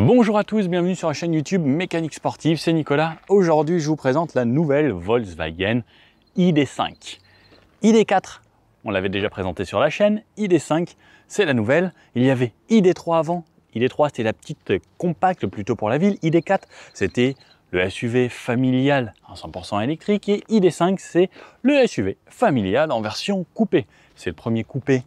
Bonjour à tous, bienvenue sur la chaîne YouTube Mécanique Sportive, c'est Nicolas. Aujourd'hui, je vous présente la nouvelle Volkswagen ID.5. ID.4, on l'avait déjà présenté sur la chaîne. ID.5, c'est la nouvelle. Il y avait ID.3 avant. ID.3, c'était la petite compacte plutôt pour la ville. ID.4, c'était le SUV familial en 100% électrique. Et ID.5, c'est le SUV familial en version coupé. C'est le premier coupé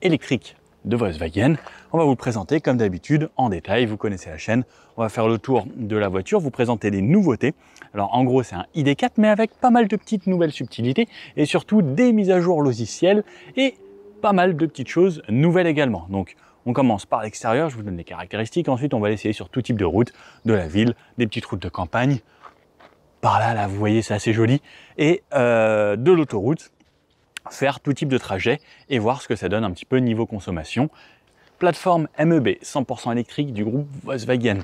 électrique de Volkswagen. On va vous le présenter comme d'habitude en détail, vous connaissez la chaîne. On va faire le tour de la voiture, vous présenter les nouveautés. Alors en gros c'est un ID.4 mais avec pas mal de petites nouvelles subtilités et surtout des mises à jour logicielles et pas mal de petites choses nouvelles également. Donc on commence par l'extérieur, je vous donne les caractéristiques, ensuite on va l'essayer sur tout type de route, de la ville, des petites routes de campagne. Par là, vous voyez c'est assez joli, et de l'autoroute. Faire tout type de trajet et voir ce que ça donne un petit peu niveau consommation. Plateforme MEB 100% électrique du groupe Volkswagen.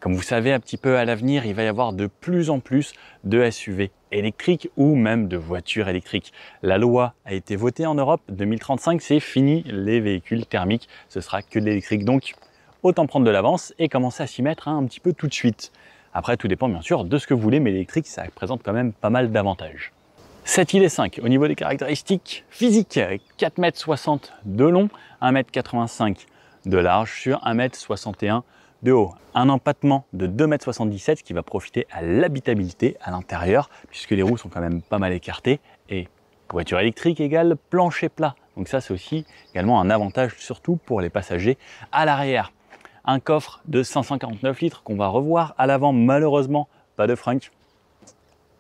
Comme vous savez un petit peu à l'avenir, il va y avoir de plus en plus de SUV électriques ou même de voitures électriques. La loi a été votée en Europe, 2035 c'est fini les véhicules thermiques, ce sera que de l'électrique. Donc autant prendre de l'avance et commencer à s'y mettre un petit peu tout de suite. Après tout dépend bien sûr de ce que vous voulez, mais l'électrique ça présente quand même pas mal d'avantages. Cette ID.5, au niveau des caractéristiques physiques, 4,60 m de long, 1,85 m de large sur 1,61 m de haut. Un empattement de 2,77 m qui va profiter à l'habitabilité à l'intérieur, puisque les roues sont quand même pas mal écartées. Et voiture électrique égale plancher plat. Donc ça c'est aussi également un avantage, surtout pour les passagers à l'arrière. Un coffre de 549 litres qu'on va revoir à l'avant, malheureusement pas de frunk.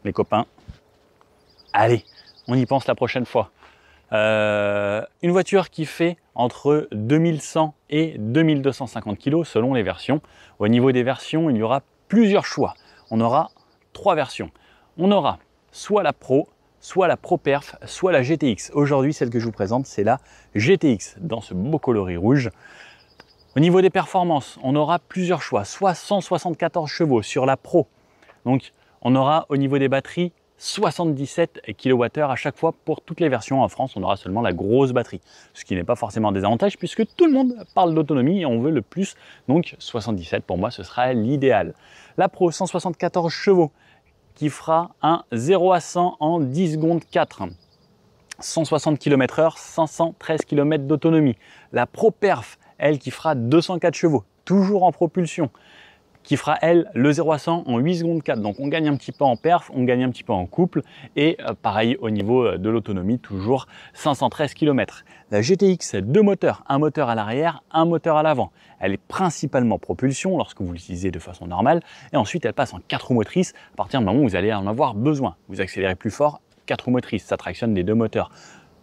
Les copains. Allez, on y pense la prochaine fois. Une voiture qui fait entre 2100 et 2250 kg selon les versions. Au niveau des versions, il y aura plusieurs choix. On aura 3 versions. On aura soit la Pro, soit la Pro Perf, soit la GTX. Aujourd'hui, celle que je vous présente, c'est la GTX dans ce beau coloris rouge. Au niveau des performances, on aura plusieurs choix. Soit 174 chevaux sur la Pro. Donc, on aura au niveau des batteries 77 kWh à chaque fois pour toutes les versions. En France, on aura seulement la grosse batterie, ce qui n'est pas forcément un désavantage puisque tout le monde parle d'autonomie et on veut le plus. Donc 77 pour moi, ce sera l'idéal. La Pro 174 chevaux qui fera un 0 à 100 en 10 secondes 4. 160 km/h, 513 km d'autonomie. La Pro Perf, elle qui fera 204 chevaux, toujours en propulsion, qui fera elle le 0 à 100 en 8 secondes 4. Donc on gagne un petit peu en perf, on gagne un petit peu en couple et pareil au niveau de l'autonomie, toujours 513 km. La GTX, 2 moteurs, un moteur à l'arrière, un moteur à l'avant. Elle est principalement propulsion lorsque vous l'utilisez de façon normale et ensuite elle passe en 4 roues motrices à partir du moment où vous allez en avoir besoin. Vous accélérez plus fort, 4 roues motrices, ça tractionne les 2 moteurs.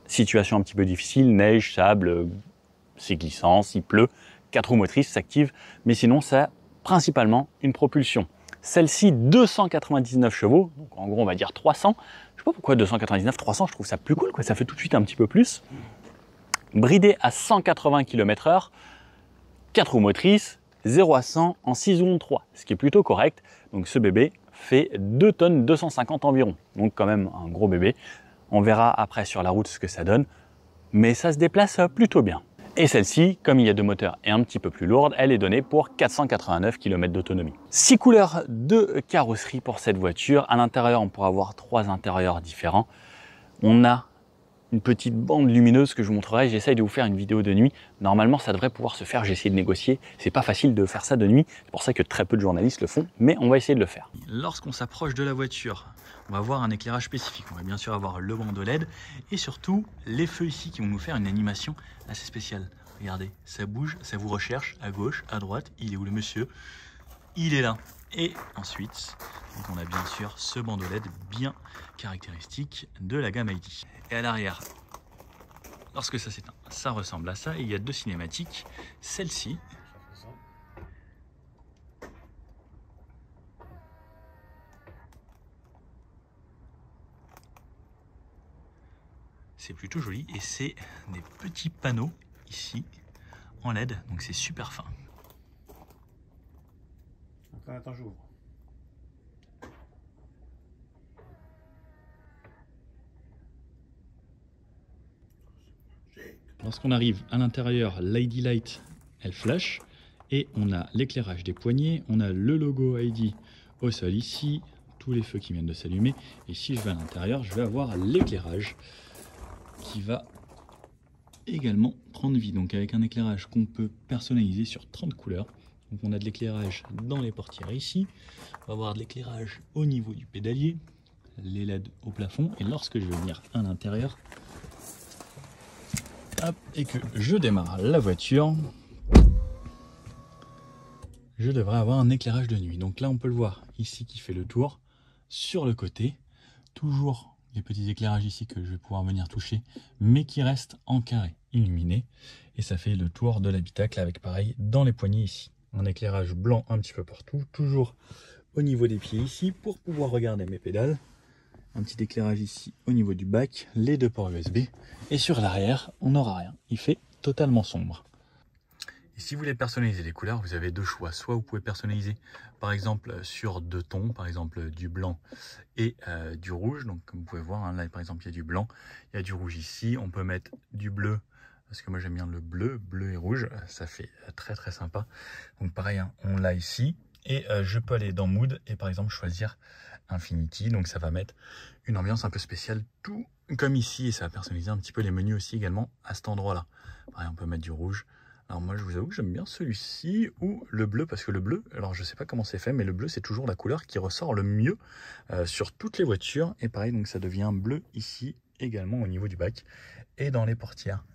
Situation un petit peu difficile, neige, sable, c'est glissant, s'il pleut, 4 roues motrices s'activent, mais sinon ça principalement une propulsion. Celle-ci 299 chevaux, donc en gros on va dire 300. Je sais pas pourquoi 299, 300, je trouve ça plus cool, quoi. Ça fait tout de suite un petit peu plus. Bridé à 180 km/h, 4 roues motrices, 0 à 100 en 6 secondes 3, ce qui est plutôt correct. Donc ce bébé fait 2 tonnes 250 environ, donc quand même un gros bébé. On verra après sur la route ce que ça donne, mais ça se déplace plutôt bien. Et celle-ci, comme il y a 2 moteurs et un petit peu plus lourde, elle est donnée pour 489 km d'autonomie. 6 couleurs de carrosserie pour cette voiture. À l'intérieur, on pourra avoir 3 intérieurs différents. On a une petite bande lumineuse que je vous montrerai. J'essaye de vous faire une vidéo de nuit. Normalement, ça devrait pouvoir se faire. J'ai essayé de négocier. C'est pas facile de faire ça de nuit. C'est pour ça que très peu de journalistes le font, mais on va essayer de le faire. Lorsqu'on s'approche de la voiture, on va voir un éclairage spécifique. On va bien sûr avoir le bandeau LED et surtout les feux ici qui vont nous faire une animation assez spéciale. Regardez, ça bouge, ça vous recherche à gauche, à droite. Il est où le monsieur? Il est là. Et ensuite, donc on a bien sûr ce bandeau LED bien caractéristique de la gamme ID. Et à l'arrière, lorsque ça s'éteint, ça ressemble à ça. Et il y a 2 cinématiques. Celle-ci, c'est plutôt joli et c'est des petits panneaux ici en LED, donc c'est super fin. Attends, j'ouvre. Lorsqu'on arrive à l'intérieur, l'ID Light, elle flash Et on a l'éclairage des poignées, on a le logo ID au sol ici, tous les feux qui viennent de s'allumer. Et si je vais à l'intérieur, je vais avoir l'éclairage qui va également prendre vie. Donc avec un éclairage qu'on peut personnaliser sur 30 couleurs. Donc on a de l'éclairage dans les portières ici, on va avoir de l'éclairage au niveau du pédalier, les LED au plafond. Et lorsque je vais venir à l'intérieur, hop, et que je démarre la voiture, je devrais avoir un éclairage de nuit. Donc là on peut le voir ici qui fait le tour, sur le côté, toujours les petits éclairages ici que je vais pouvoir venir toucher, mais qui restent en carré, illuminés. Et ça fait le tour de l'habitacle avec pareil dans les poignées ici. Un éclairage blanc un petit peu partout, toujours au niveau des pieds ici pour pouvoir regarder mes pédales. Un petit éclairage ici au niveau du bac, les deux ports USB. Et sur l'arrière, on n'aura rien. Il fait totalement sombre. Et si vous voulez personnaliser les couleurs, vous avez deux choix. Soit vous pouvez personnaliser par exemple sur deux tons, par exemple du blanc et du rouge. Donc comme vous pouvez voir, hein, là par exemple il y a du blanc, il y a du rouge ici. On peut mettre du bleu, parce que moi j'aime bien le bleu, bleu et rouge. Ça fait très très sympa. Donc pareil, hein, on l'a ici. Et je peux aller dans Mood et par exemple choisir Infinity. Donc ça va mettre une ambiance un peu spéciale, tout comme ici. Et ça va personnaliser un petit peu les menus aussi également à cet endroit-là. Pareil, on peut mettre du rouge. Alors moi je vous avoue que j'aime bien celui-ci ou le bleu, parce que le bleu, alors je sais pas comment c'est fait, mais le bleu c'est toujours la couleur qui ressort le mieux sur toutes les voitures. Et pareil, donc ça devient bleu ici également au niveau du bac et dans les portières.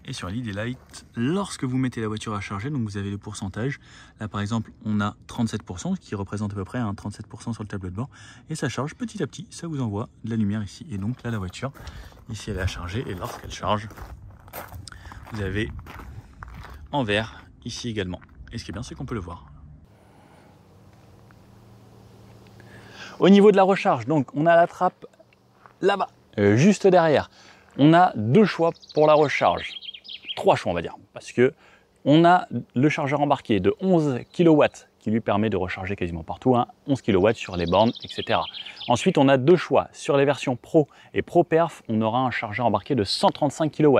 Et sur l'ID Light, lorsque vous mettez la voiture à charger, donc vous avez le pourcentage. Là par exemple on a 37%, ce qui représente à peu près 37% sur le tableau de bord. Et ça charge petit à petit, ça vous envoie de la lumière ici. Et donc là la voiture, ici elle est à charger, et lorsqu'elle charge, vous avez en vert ici également. Et ce qui est bien, c'est qu'on peut le voir. Au niveau de la recharge, donc on a la trappe là-bas, juste derrière. On a deux choix pour la recharge. Trois choix on va dire, parce que on a le chargeur embarqué de 11 kW qui lui permet de recharger quasiment partout, hein, 11 kW sur les bornes, etc. Ensuite, on a deux choix. Sur les versions Pro et Pro Perf, on aura un chargeur embarqué de 135 kW.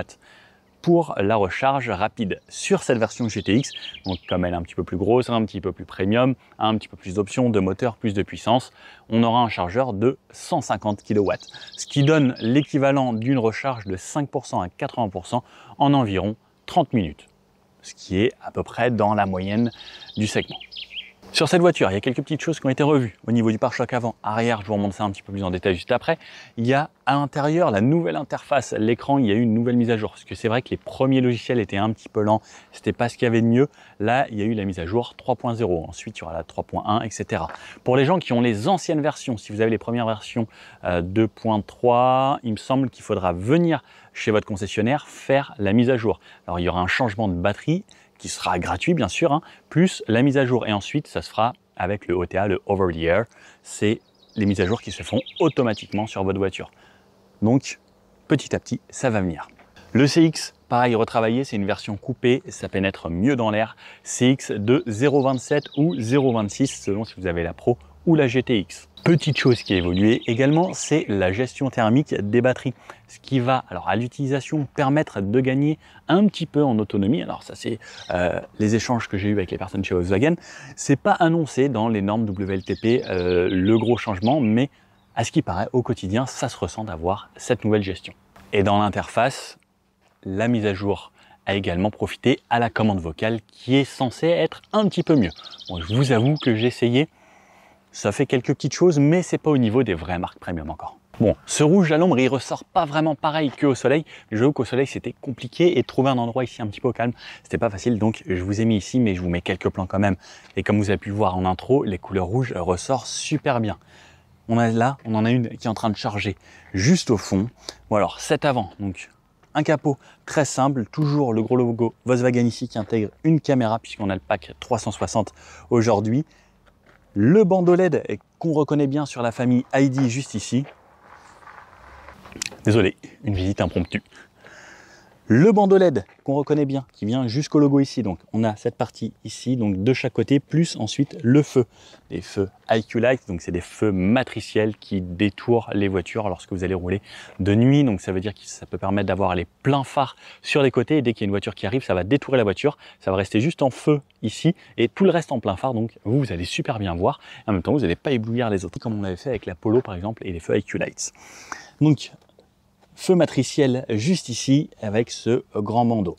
Pour la recharge rapide sur cette version GTX. Donc comme elle est un petit peu plus grosse, un petit peu plus premium, un petit peu plus d'options, de moteur, plus de puissance, on aura un chargeur de 150 kW, ce qui donne l'équivalent d'une recharge de 5% à 80% en environ 30 minutes, ce qui est à peu près dans la moyenne du segment. Sur cette voiture, il y a quelques petites choses qui ont été revues. Au niveau du pare-choc avant, arrière, je vous remonte ça un petit peu plus en détail juste après. Il y a à l'intérieur la nouvelle interface, l'écran, il y a eu une nouvelle mise à jour. Parce que c'est vrai que les premiers logiciels étaient un petit peu lents, c'était pas ce qu'il y avait de mieux. Là, il y a eu la mise à jour 3.0, ensuite il y aura la 3.1, etc. Pour les gens qui ont les anciennes versions, si vous avez les premières versions 2.3, il me semble qu'il faudra venir chez votre concessionnaire faire la mise à jour. Alors il y aura un changement de batterie, qui sera gratuit bien sûr, hein, plus la mise à jour. Et ensuite, ça se fera avec le OTA, le Over the Air. C'est les mises à jour qui se font automatiquement sur votre voiture. Donc, petit à petit, ça va venir. Le CX, pareil, retravaillé, c'est une version coupée, ça pénètre mieux dans l'air. CX de 0.27 ou 0.26, selon si vous avez la Pro ou la GTX. Petite chose qui a évolué également, c'est la gestion thermique des batteries. Ce qui va, alors à l'utilisation, permettre de gagner un petit peu en autonomie. Alors ça, c'est les échanges que j'ai eu avec les personnes chez Volkswagen. C'est pas annoncé dans les normes WLTP le gros changement, mais à ce qui paraît, au quotidien, ça se ressent d'avoir cette nouvelle gestion. Et dans l'interface, la mise à jour a également profité à la commande vocale qui est censée être un petit peu mieux. Bon, je vous avoue que j'ai essayé. Ça fait quelques petites choses, mais c'est pas au niveau des vraies marques premium encore. Bon, ce rouge à l'ombre, il ressort pas vraiment pareil qu'au soleil. Mais je vous qu'au soleil, c'était compliqué et de trouver un endroit ici un petit peu au calme, c'était pas facile. Donc, je vous ai mis ici, mais je vous mets quelques plans quand même. Et comme vous avez pu le voir en intro, les couleurs rouges ressortent super bien. On en a une qui est en train de charger juste au fond. Bon alors, cet avant, donc un capot très simple, toujours le gros logo Volkswagen ici qui intègre une caméra puisqu'on a le pack 360 aujourd'hui. Le bandeau LED qu'on reconnaît bien sur la famille ID juste ici. Désolé, une visite impromptue. Le bandeau LED qu'on reconnaît bien, qui vient jusqu'au logo ici. Donc on a cette partie ici, donc de chaque côté, plus ensuite le feu. Des feux IQ Light, donc c'est des feux matriciels qui détourent les voitures lorsque vous allez rouler de nuit. Donc ça veut dire que ça peut permettre d'avoir les pleins phares sur les côtés. Et dès qu'il y a une voiture qui arrive, ça va détourer la voiture. Ça va rester juste en feu ici et tout le reste en plein phare. Donc vous allez super bien voir. En même temps, vous n'allez pas éblouir les autres, comme on l'avait fait avec la Polo par exemple et les feux IQ Lights. Donc feu matriciel juste ici avec ce grand bandeau.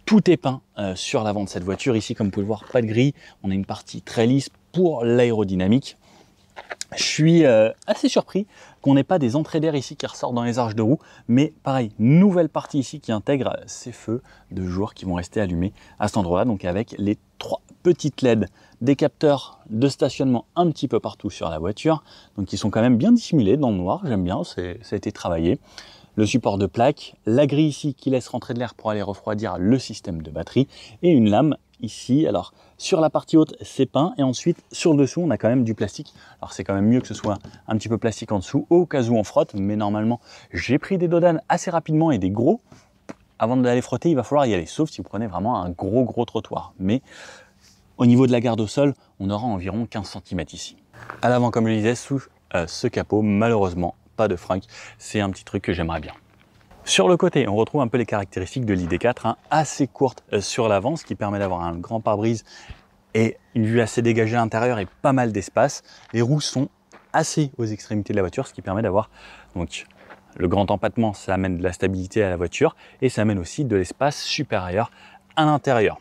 Tout est peint sur l'avant de cette voiture. Ici, comme vous pouvez le voir, pas de grille. On a une partie très lisse pour l'aérodynamique. Je suis assez surpris qu'on n'ait pas des entrées d'air ici qui ressortent dans les arches de roue. Mais pareil, nouvelle partie ici qui intègre ces feux de jour qui vont rester allumés à cet endroit-là. Donc avec les 3 petites LED, des capteurs de stationnement un petit peu partout sur la voiture. Donc ils sont quand même bien dissimulés dans le noir. J'aime bien, ça a été travaillé. Le support de plaque, la grille ici qui laisse rentrer de l'air pour aller refroidir le système de batterie et une lame ici. Alors sur la partie haute c'est peint et ensuite sur le dessous on a quand même du plastique. Alors c'est quand même mieux que ce soit un petit peu plastique en dessous au cas où on frotte, mais normalement j'ai pris des dodanes assez rapidement et des gros. Avant d'aller frotter il va falloir y aller, sauf si vous prenez vraiment un gros trottoir. Mais au niveau de la garde au sol on aura environ 15 cm ici. À l'avant comme je le disais, sous ce capot malheureusement pas de frunk, c'est un petit truc que j'aimerais bien. Sur le côté, on retrouve un peu les caractéristiques de l'ID4, assez courte sur l'avant, ce qui permet d'avoir un grand pare-brise et une vue assez dégagée à l'intérieur et pas mal d'espace. Les roues sont assez aux extrémités de la voiture, ce qui permet d'avoir donc le grand empattement, ça amène de la stabilité à la voiture et ça amène aussi de l'espace supérieur à l'intérieur.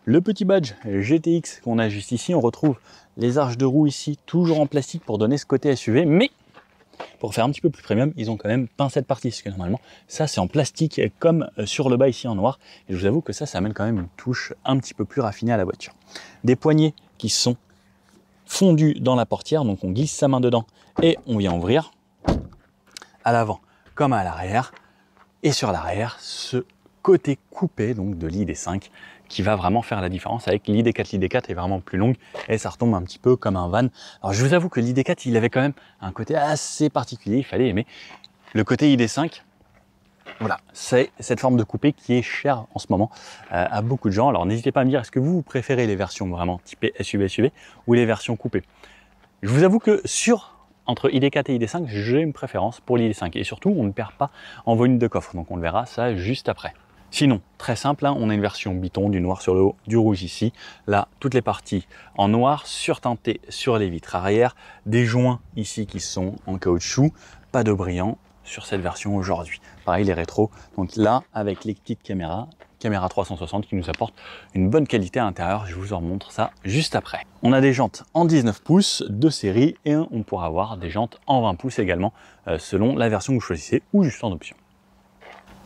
Le petit badge GTX qu'on a juste ici, on retrouve les arches de roue ici, toujours en plastique pour donner ce côté SUV, mais pour faire un petit peu plus premium, ils ont quand même peint cette partie, parce que normalement, ça c'est en plastique comme sur le bas ici en noir. Et je vous avoue que ça amène quand même une touche un petit peu plus raffinée à la voiture. Des poignées qui sont fondues dans la portière, donc on glisse sa main dedans et on vient ouvrir à l'avant comme à l'arrière. Et sur l'arrière, ce côté coupé donc de l'ID5 qui va vraiment faire la différence avec l'ID4. L'ID4 est vraiment plus longue et ça retombe un petit peu comme un van. Alors je vous avoue que l'ID4 il avait quand même un côté assez particulier, il fallait aimer. Le côté ID5, voilà, c'est cette forme de coupé qui est chère en ce moment à beaucoup de gens. Alors n'hésitez pas à me dire, est-ce que vous préférez les versions vraiment typées SUV ou les versions coupées? Je vous avoue que entre ID4 et ID5, j'ai une préférence pour l'ID5 et surtout on ne perd pas en volume de coffre, donc on le verra ça juste après. Sinon, très simple, hein, on a une version biton, du noir sur le haut, du rouge ici. Là, toutes les parties en noir, surteintées sur les vitres arrière, des joints ici qui sont en caoutchouc, pas de brillant sur cette version aujourd'hui. Pareil, les rétros, donc là, avec les petites caméra 360 qui nous apportent une bonne qualité à l'intérieur, je vous en montre ça juste après. On a des jantes en 19 pouces de série et on pourra avoir des jantes en 20 pouces également, selon la version que vous choisissez ou juste en option.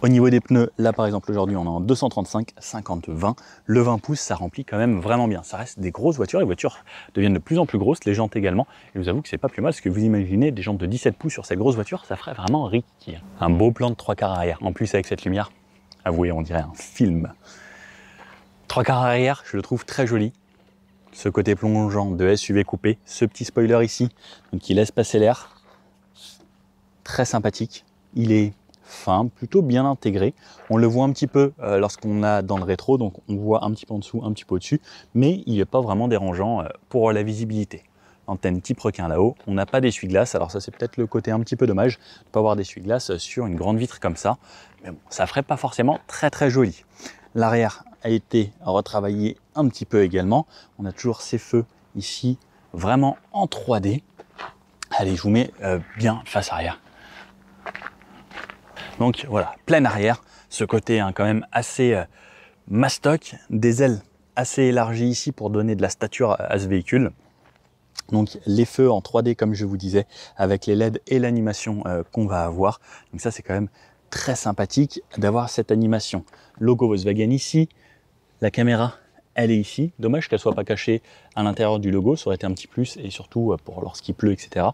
Au niveau des pneus, là par exemple aujourd'hui on est en 235, 50, 20. Le 20 pouces ça remplit quand même vraiment bien. Ça reste des grosses voitures, les voitures deviennent de plus en plus grosses, les jantes également. Et je vous avoue que c'est pas plus mal, parce que vous imaginez des jantes de 17 pouces sur cette grosse voiture, ça ferait vraiment riquir. Un beau plan de 3/4 arrière, en plus avec cette lumière, avouez on dirait un film. 3/4 arrière, je le trouve très joli. Ce côté plongeant de SUV coupé, ce petit spoiler ici, donc qui laisse passer l'air, très sympathique. Il est fin, plutôt bien intégré. On le voit un petit peu lorsqu'on a dans le rétro, donc on voit un petit peu en dessous, un petit peu au-dessus, mais il n'est pas vraiment dérangeant pour la visibilité. Antenne type requin là-haut, on n'a pas d'essuie-glace, alors ça c'est peut-être le côté un petit peu dommage de ne pas avoir d'essuie-glace sur une grande vitre comme ça, mais bon, ça ferait pas forcément très joli. L'arrière a été retravaillé un petit peu également, on a toujours ces feux ici, vraiment en 3D. Allez, je vous mets bien face arrière. Donc voilà, plein arrière, ce côté quand même assez mastoc, des ailes assez élargies ici pour donner de la stature à ce véhicule. Donc les feux en 3D comme je vous disais, avec les LED et l'animation qu'on va avoir. Donc ça c'est quand même très sympathique d'avoir cette animation. Logo Volkswagen ici, la caméra elle est ici. Dommage qu'elle soit pas cachée à l'intérieur du logo, ça aurait été un petit plus, et surtout pour lorsqu'il pleut, etc.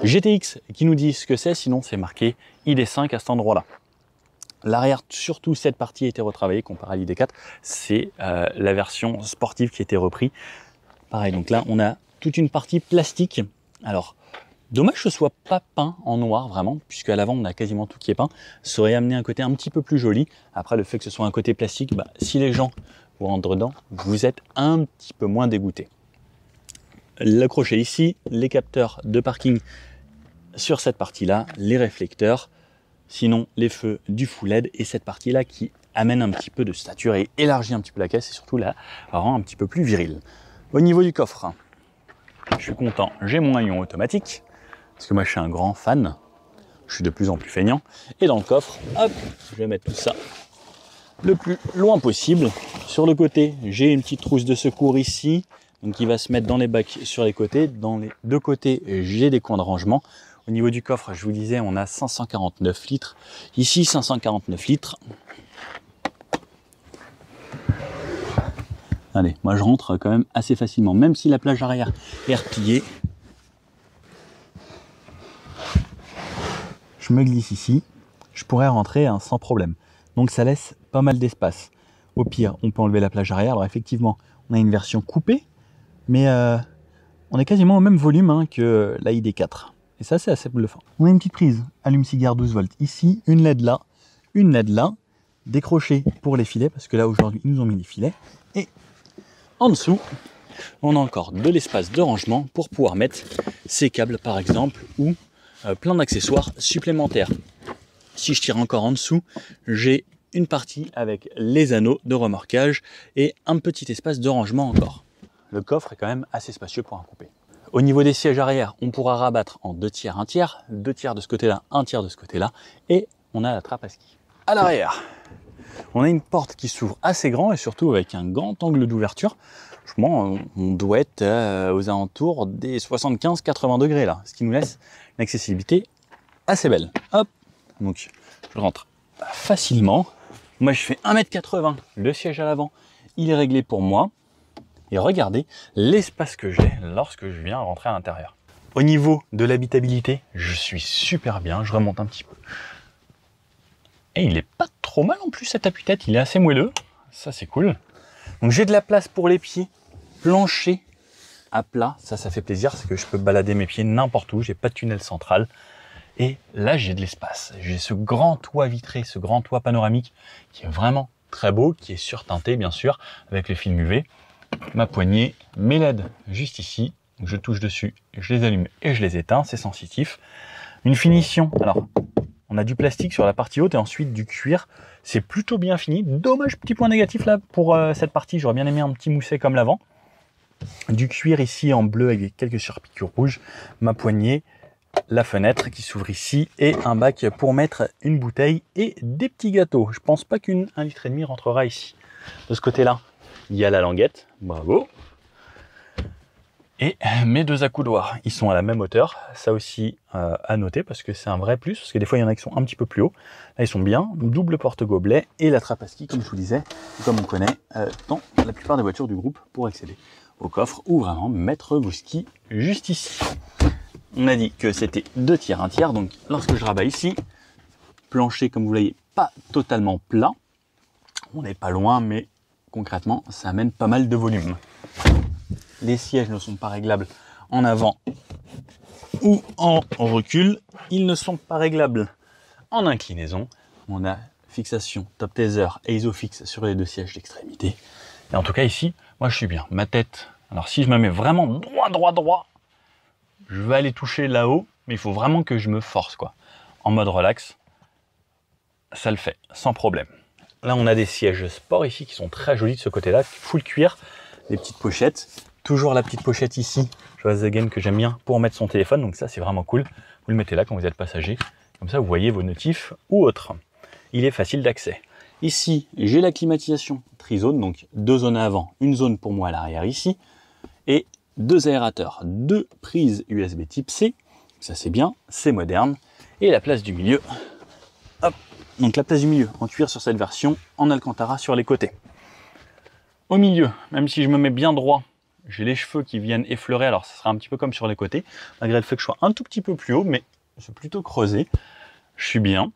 GTX qui nous dit ce que c'est, sinon c'est marqué ID5 à cet endroit-là. L'arrière, surtout cette partie a été retravaillée comparé à l'ID4, c'est la version sportive qui a été reprise. Pareil, donc là on a toute une partie plastique. Alors Dommage que ce soit pas peint en noir vraiment, puisque à l'avant on a quasiment tout qui est peint. Ça aurait amené un côté un petit peu plus joli. Après, le fait que ce soit un côté plastique, bah, si les gens vous rentrent dedans, vous êtes un petit peu moins dégoûté. Le crochet ici, les capteurs de parking sur cette partie-là, les réflecteurs, sinon les feux du full LED et cette partie-là qui amène un petit peu de stature et élargit un petit peu la caisse et surtout la rend un petit peu plus viril. Au niveau du coffre, je suis content, j'ai mon haillon automatique parce que moi je suis un grand fan, je suis de plus en plus feignant et dans le coffre, hop, je vais mettre tout ça le plus loin possible. Sur le côté, j'ai une petite trousse de secours ici, donc qui va se mettre dans les bacs sur les côtés. Dans les deux côtés, j'ai des coins de rangement. Au niveau du coffre, je vous disais, on a 549 litres. Ici, 549 litres. Allez, moi je rentre quand même assez facilement, même si la plage arrière est repliée. Je me glisse ici, je pourrais rentrer sans problème. Donc ça laisse pas mal d'espace. Au pire, on peut enlever la plage arrière. Alors effectivement, on a une version coupée, mais on est quasiment au même volume que la ID4. Et ça, c'est assez bluffant. On a une petite prise allume-cigare 12 volts ici, une LED là, une LED là, des crochets pour les filets, parce que là aujourd'hui, ils nous ont mis les filets. Et en dessous, on a encore de l'espace de rangement pour pouvoir mettre ces câbles par exemple, ou plein d'accessoires supplémentaires. Si je tire encore en dessous, j'ai une partie avec les anneaux de remorquage et un petit espace de rangement encore. Le coffre est quand même assez spacieux pour un coupé. Au niveau des sièges arrière, on pourra rabattre en 2 tiers, 1 tiers, 2 tiers de ce côté-là, 1 tiers de ce côté-là, et on a la trappe à ski. À l'arrière, on a une porte qui s'ouvre assez grand et surtout avec un grand angle d'ouverture. Franchement, on doit être aux alentours des 75-80 degrés là, ce qui nous laisse une accessibilité assez belle. Hop, donc je rentre facilement. Moi je fais 1m80, le siège à l'avant, il est réglé pour moi. Et regardez l'espace que j'ai lorsque je viens rentrer à l'intérieur. Au niveau de l'habitabilité, je suis super bien, je remonte un petit peu. Et il est pas trop mal en plus cet appuie-tête, il est assez moelleux, ça c'est cool. Donc j'ai de la place pour les pieds, plancher à plat, ça fait plaisir, parce que je peux balader mes pieds n'importe où, j'ai pas de tunnel central. Et là j'ai de l'espace, j'ai ce grand toit vitré, ce grand toit panoramique qui est vraiment très beau, qui est surteinté bien sûr, avec le film UV. Ma poignée, mes LED juste ici, je touche dessus, je les allume et je les éteins, c'est sensitif. Une finition, alors on a du plastique sur la partie haute et ensuite du cuir, c'est plutôt bien fini. Dommage, petit point négatif là pour cette partie, j'aurais bien aimé un petit mousset comme l'avant. Du cuir ici en bleu avec quelques surpiqûres rouges, ma poignée, la fenêtre qui s'ouvre ici et un bac pour mettre une bouteille et des petits gâteaux. Je pense pas qu'une 1,5 litre rentrera ici. De ce côté-là, il y a la languette, bravo. Et mes 2 accoudoirs, ils sont à la même hauteur. Ça aussi à noter parce que c'est un vrai plus, parce que des fois il y en a qui sont un petit peu plus hauts. Là ils sont bien, double porte-gobelet et la trappe à ski comme je vous disais, comme on connaît dans la plupart des voitures du groupe pour accéder au coffre ou vraiment mettre vos skis juste ici. On a dit que c'était 2 tiers, 1 tiers, donc lorsque je rabats ici, plancher comme vous voyez pas totalement plat, on n'est pas loin mais concrètement, ça amène pas mal de volume. Les sièges ne sont pas réglables en avant ou en recul. Ils ne sont pas réglables en inclinaison. On a fixation top taser et isofix sur les 2 sièges d'extrémité. Et en tout cas ici, moi je suis bien. Ma tête, alors si je me mets vraiment droit, je vais aller toucher là-haut, mais il faut vraiment que je me force quoi. En mode relax, ça le fait sans problème. Là, on a des sièges sport ici qui sont très jolis de ce côté-là, full cuir, des petites pochettes. Toujours la petite pochette ici, Schwarzegen que j'aime bien pour mettre son téléphone. Donc ça, c'est vraiment cool. Vous le mettez là quand vous êtes passager. Comme ça, vous voyez vos notifs ou autres. Il est facile d'accès. Ici, j'ai la climatisation trizone, donc 2 zones à avant, une zone pour moi à l'arrière ici, et 2 aérateurs, 2 prises USB type C. Ça, c'est bien, c'est moderne. Et la place du milieu, hop. Donc la place du milieu en cuir sur cette version, en alcantara sur les côtés. Au milieu, même si je me mets bien droit, j'ai les cheveux qui viennent effleurer, alors ça sera un petit peu comme sur les côtés, malgré le fait que je sois un tout petit peu plus haut, mais c'est plutôt creusé. Je suis bien,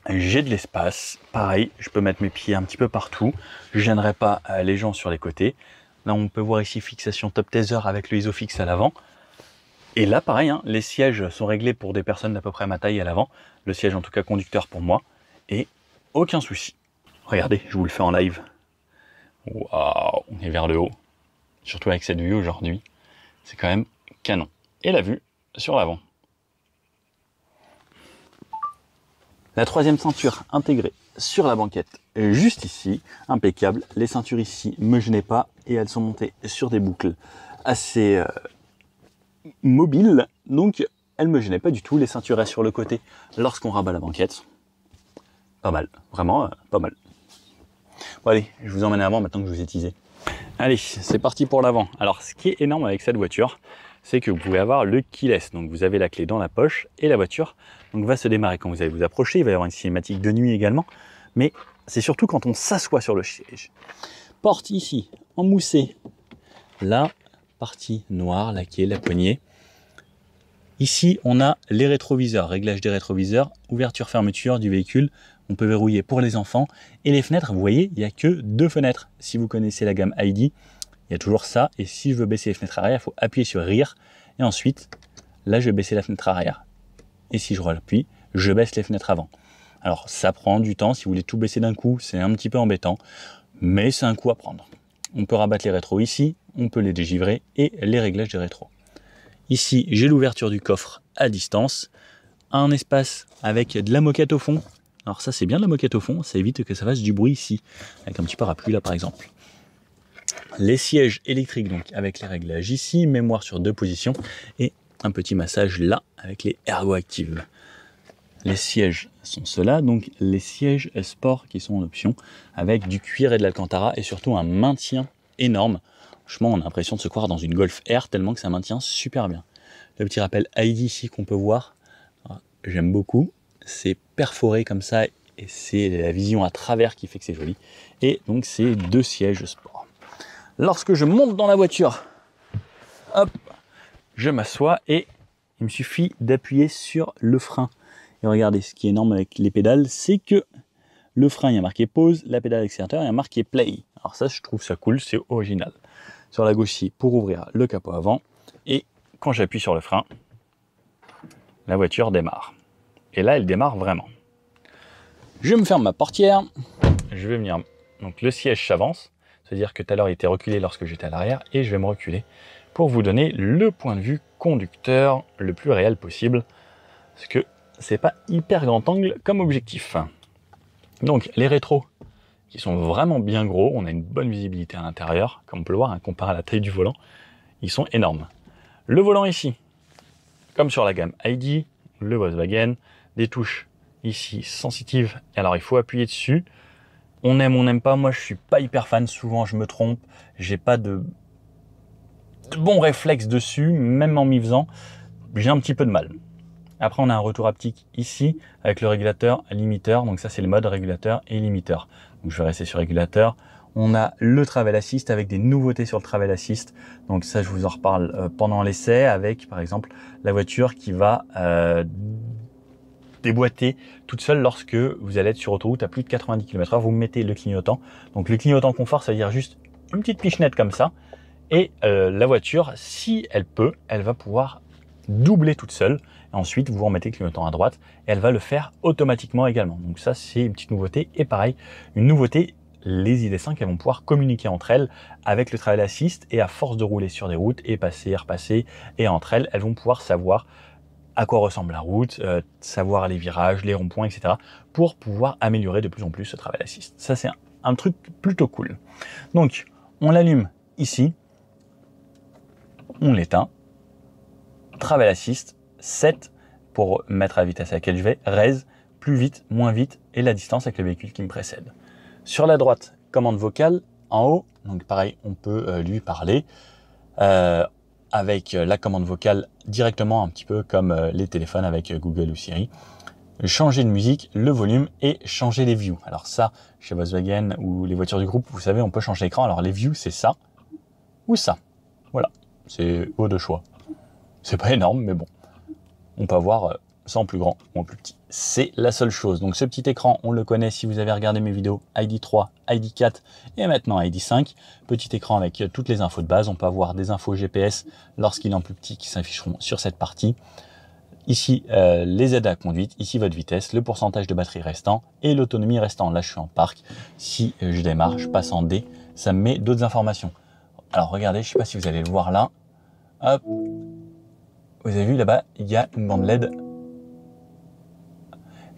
j'ai de l'espace, pareil, je peux mettre mes pieds un petit peu partout, je gênerai pas les gens sur les côtés. Là on peut voir ici fixation top taser avec le isofix à l'avant. Et là, pareil, hein, les sièges sont réglés pour des personnes d'à peu près ma taille à l'avant. Le siège, en tout cas, conducteur pour moi. Et aucun souci. Regardez, je vous le fais en live. Waouh, on est vers le haut. Surtout avec cette vue aujourd'hui. C'est quand même canon. Et la vue sur l'avant. La troisième ceinture intégrée sur la banquette, juste ici, impeccable. Les ceintures ici me gênaient pas et elles sont montées sur des boucles assez mobiles, donc elles me gênaient pas du tout. Les ceintures restent sur le côté lorsqu'on rabat la banquette. Pas mal, vraiment pas mal. Bon allez, je vous emmène avant maintenant que je vous ai teasé. Allez, c'est parti pour l'avant. Alors ce qui est énorme avec cette voiture, c'est que vous pouvez avoir le keyless. Donc vous avez la clé dans la poche et la voiture donc va se démarrer quand vous allez vous approcher. Il va y avoir une cinématique de nuit également, mais c'est surtout quand on s'assoit sur le siège. Porte ici en moussé, la partie noire, la quai, la poignée. Ici on a les rétroviseurs, réglage des rétroviseurs, ouverture fermeture du véhicule. On peut verrouiller pour les enfants. Et les fenêtres, vous voyez, il n'y a que 2 fenêtres. Si vous connaissez la gamme ID, il y a toujours ça. Et si je veux baisser les fenêtres arrière, il faut appuyer sur Rear. Et ensuite, là, je vais baisser la fenêtre arrière. Et si je appuie, je baisse les fenêtres avant. Alors, ça prend du temps. Si vous voulez tout baisser d'un coup, c'est un petit peu embêtant. Mais c'est un coup à prendre. On peut rabattre les rétros ici. On peut les dégivrer et les réglages des rétros. Ici, j'ai l'ouverture du coffre à distance. Un espace avec de la moquette au fond. Alors ça, c'est bien de la moquette au fond, ça évite que ça fasse du bruit ici, avec un petit parapluie là par exemple. Les sièges électriques donc avec les réglages ici, mémoire sur 2 positions et un petit massage là avec les ergoactives. Les sièges sont ceux-là, donc les sièges sport qui sont en option avec du cuir et de l'alcantara et surtout un maintien énorme. Franchement, on a l'impression de se croire dans une Golf R tellement que ça maintient super bien. Le petit rappel ID ici qu'on peut voir, j'aime beaucoup. C'est perforé comme ça et c'est la vision à travers qui fait que c'est joli. Et donc c'est 2 sièges sport. Lorsque je monte dans la voiture, hop, je m'assois et il me suffit d'appuyer sur le frein. Et regardez, ce qui est énorme avec les pédales, c'est que le frein, il y a marqué pause, la pédale accélérateur, il y a marqué play. Alors ça, je trouve ça cool, c'est original. Sur la gauche ici, pour ouvrir le capot avant. Et quand j'appuie sur le frein, la voiture démarre. Et là, elle démarre vraiment. Je me ferme ma portière. Je vais venir. Donc le siège s'avance. C'est-à-dire que tout à l'heure, il était reculé lorsque j'étais à l'arrière. Et je vais me reculer pour vous donner le point de vue conducteur le plus réel possible. Parce que c'est pas hyper grand angle comme objectif. Donc les rétros qui sont vraiment bien gros. On a une bonne visibilité à l'intérieur. Comme on peut le voir, hein, comparé à la taille du volant, ils sont énormes. Le volant ici, comme sur la gamme ID, le Volkswagen, des touches ici sensitives, alors il faut appuyer dessus. On aime, on n'aime pas, moi je suis pas hyper fan, souvent je me trompe, j'ai pas de bons réflexes dessus, même en m'y faisant, j'ai un petit peu de mal. Après on a un retour haptique ici, avec le régulateur limiteur, donc ça c'est le mode régulateur et limiteur. Donc je vais rester sur régulateur. On a le Travel Assist avec des nouveautés sur le Travel Assist. Donc ça, je vous en reparle pendant l'essai avec, par exemple, la voiture qui va déboîter toute seule lorsque vous allez être sur autoroute à plus de 90 km/h. Vous mettez le clignotant. Donc le clignotant confort, ça veut dire juste une petite pichenette comme ça. Et la voiture, si elle peut, elle va pouvoir doubler toute seule. Et ensuite, vous remettez le clignotant à droite et elle va le faire automatiquement également. Donc ça, c'est une petite nouveauté. Et pareil, une nouveauté, les ID5, elles vont pouvoir communiquer entre elles avec le Travel Assist et à force de rouler sur des routes et passer, repasser, et entre elles, elles vont pouvoir savoir à quoi ressemble la route, savoir les virages, les ronds-points, etc. pour pouvoir améliorer de plus en plus ce Travel Assist. Ça, c'est un truc plutôt cool. Donc, on l'allume ici, on l'éteint, Travel Assist, 7 pour mettre la vitesse à laquelle je vais, raise, plus vite, moins vite, et la distance avec le véhicule qui me précède. Sur la droite, commande vocale, en haut, donc pareil, on peut lui parler avec la commande vocale directement, un petit peu comme les téléphones avec Google ou Siri. Changer de musique, le volume et changer les views. Alors ça, chez Volkswagen ou les voitures du groupe, vous savez, on peut changer l'écran. Alors les views, c'est ça ou ça. Voilà, c'est au de choix. C'est pas énorme, mais bon, on peut avoir ça en plus grand ou en plus petit. C'est la seule chose. Donc ce petit écran, on le connaît si vous avez regardé mes vidéos ID3 ID4 et maintenant ID5. Petit écran avec toutes les infos de base. On peut avoir des infos GPS lorsqu'il est en plus petit qui s'afficheront sur cette partie. Ici, les aides à la conduite, ici votre vitesse, le pourcentage de batterie restant et l'autonomie restant. Là, je suis en parc. Si je démarre, je passe en D, ça me met d'autres informations. Alors, regardez, je ne sais pas si vous allez le voir là. Hop. Vous avez vu là-bas, il y a une bande LED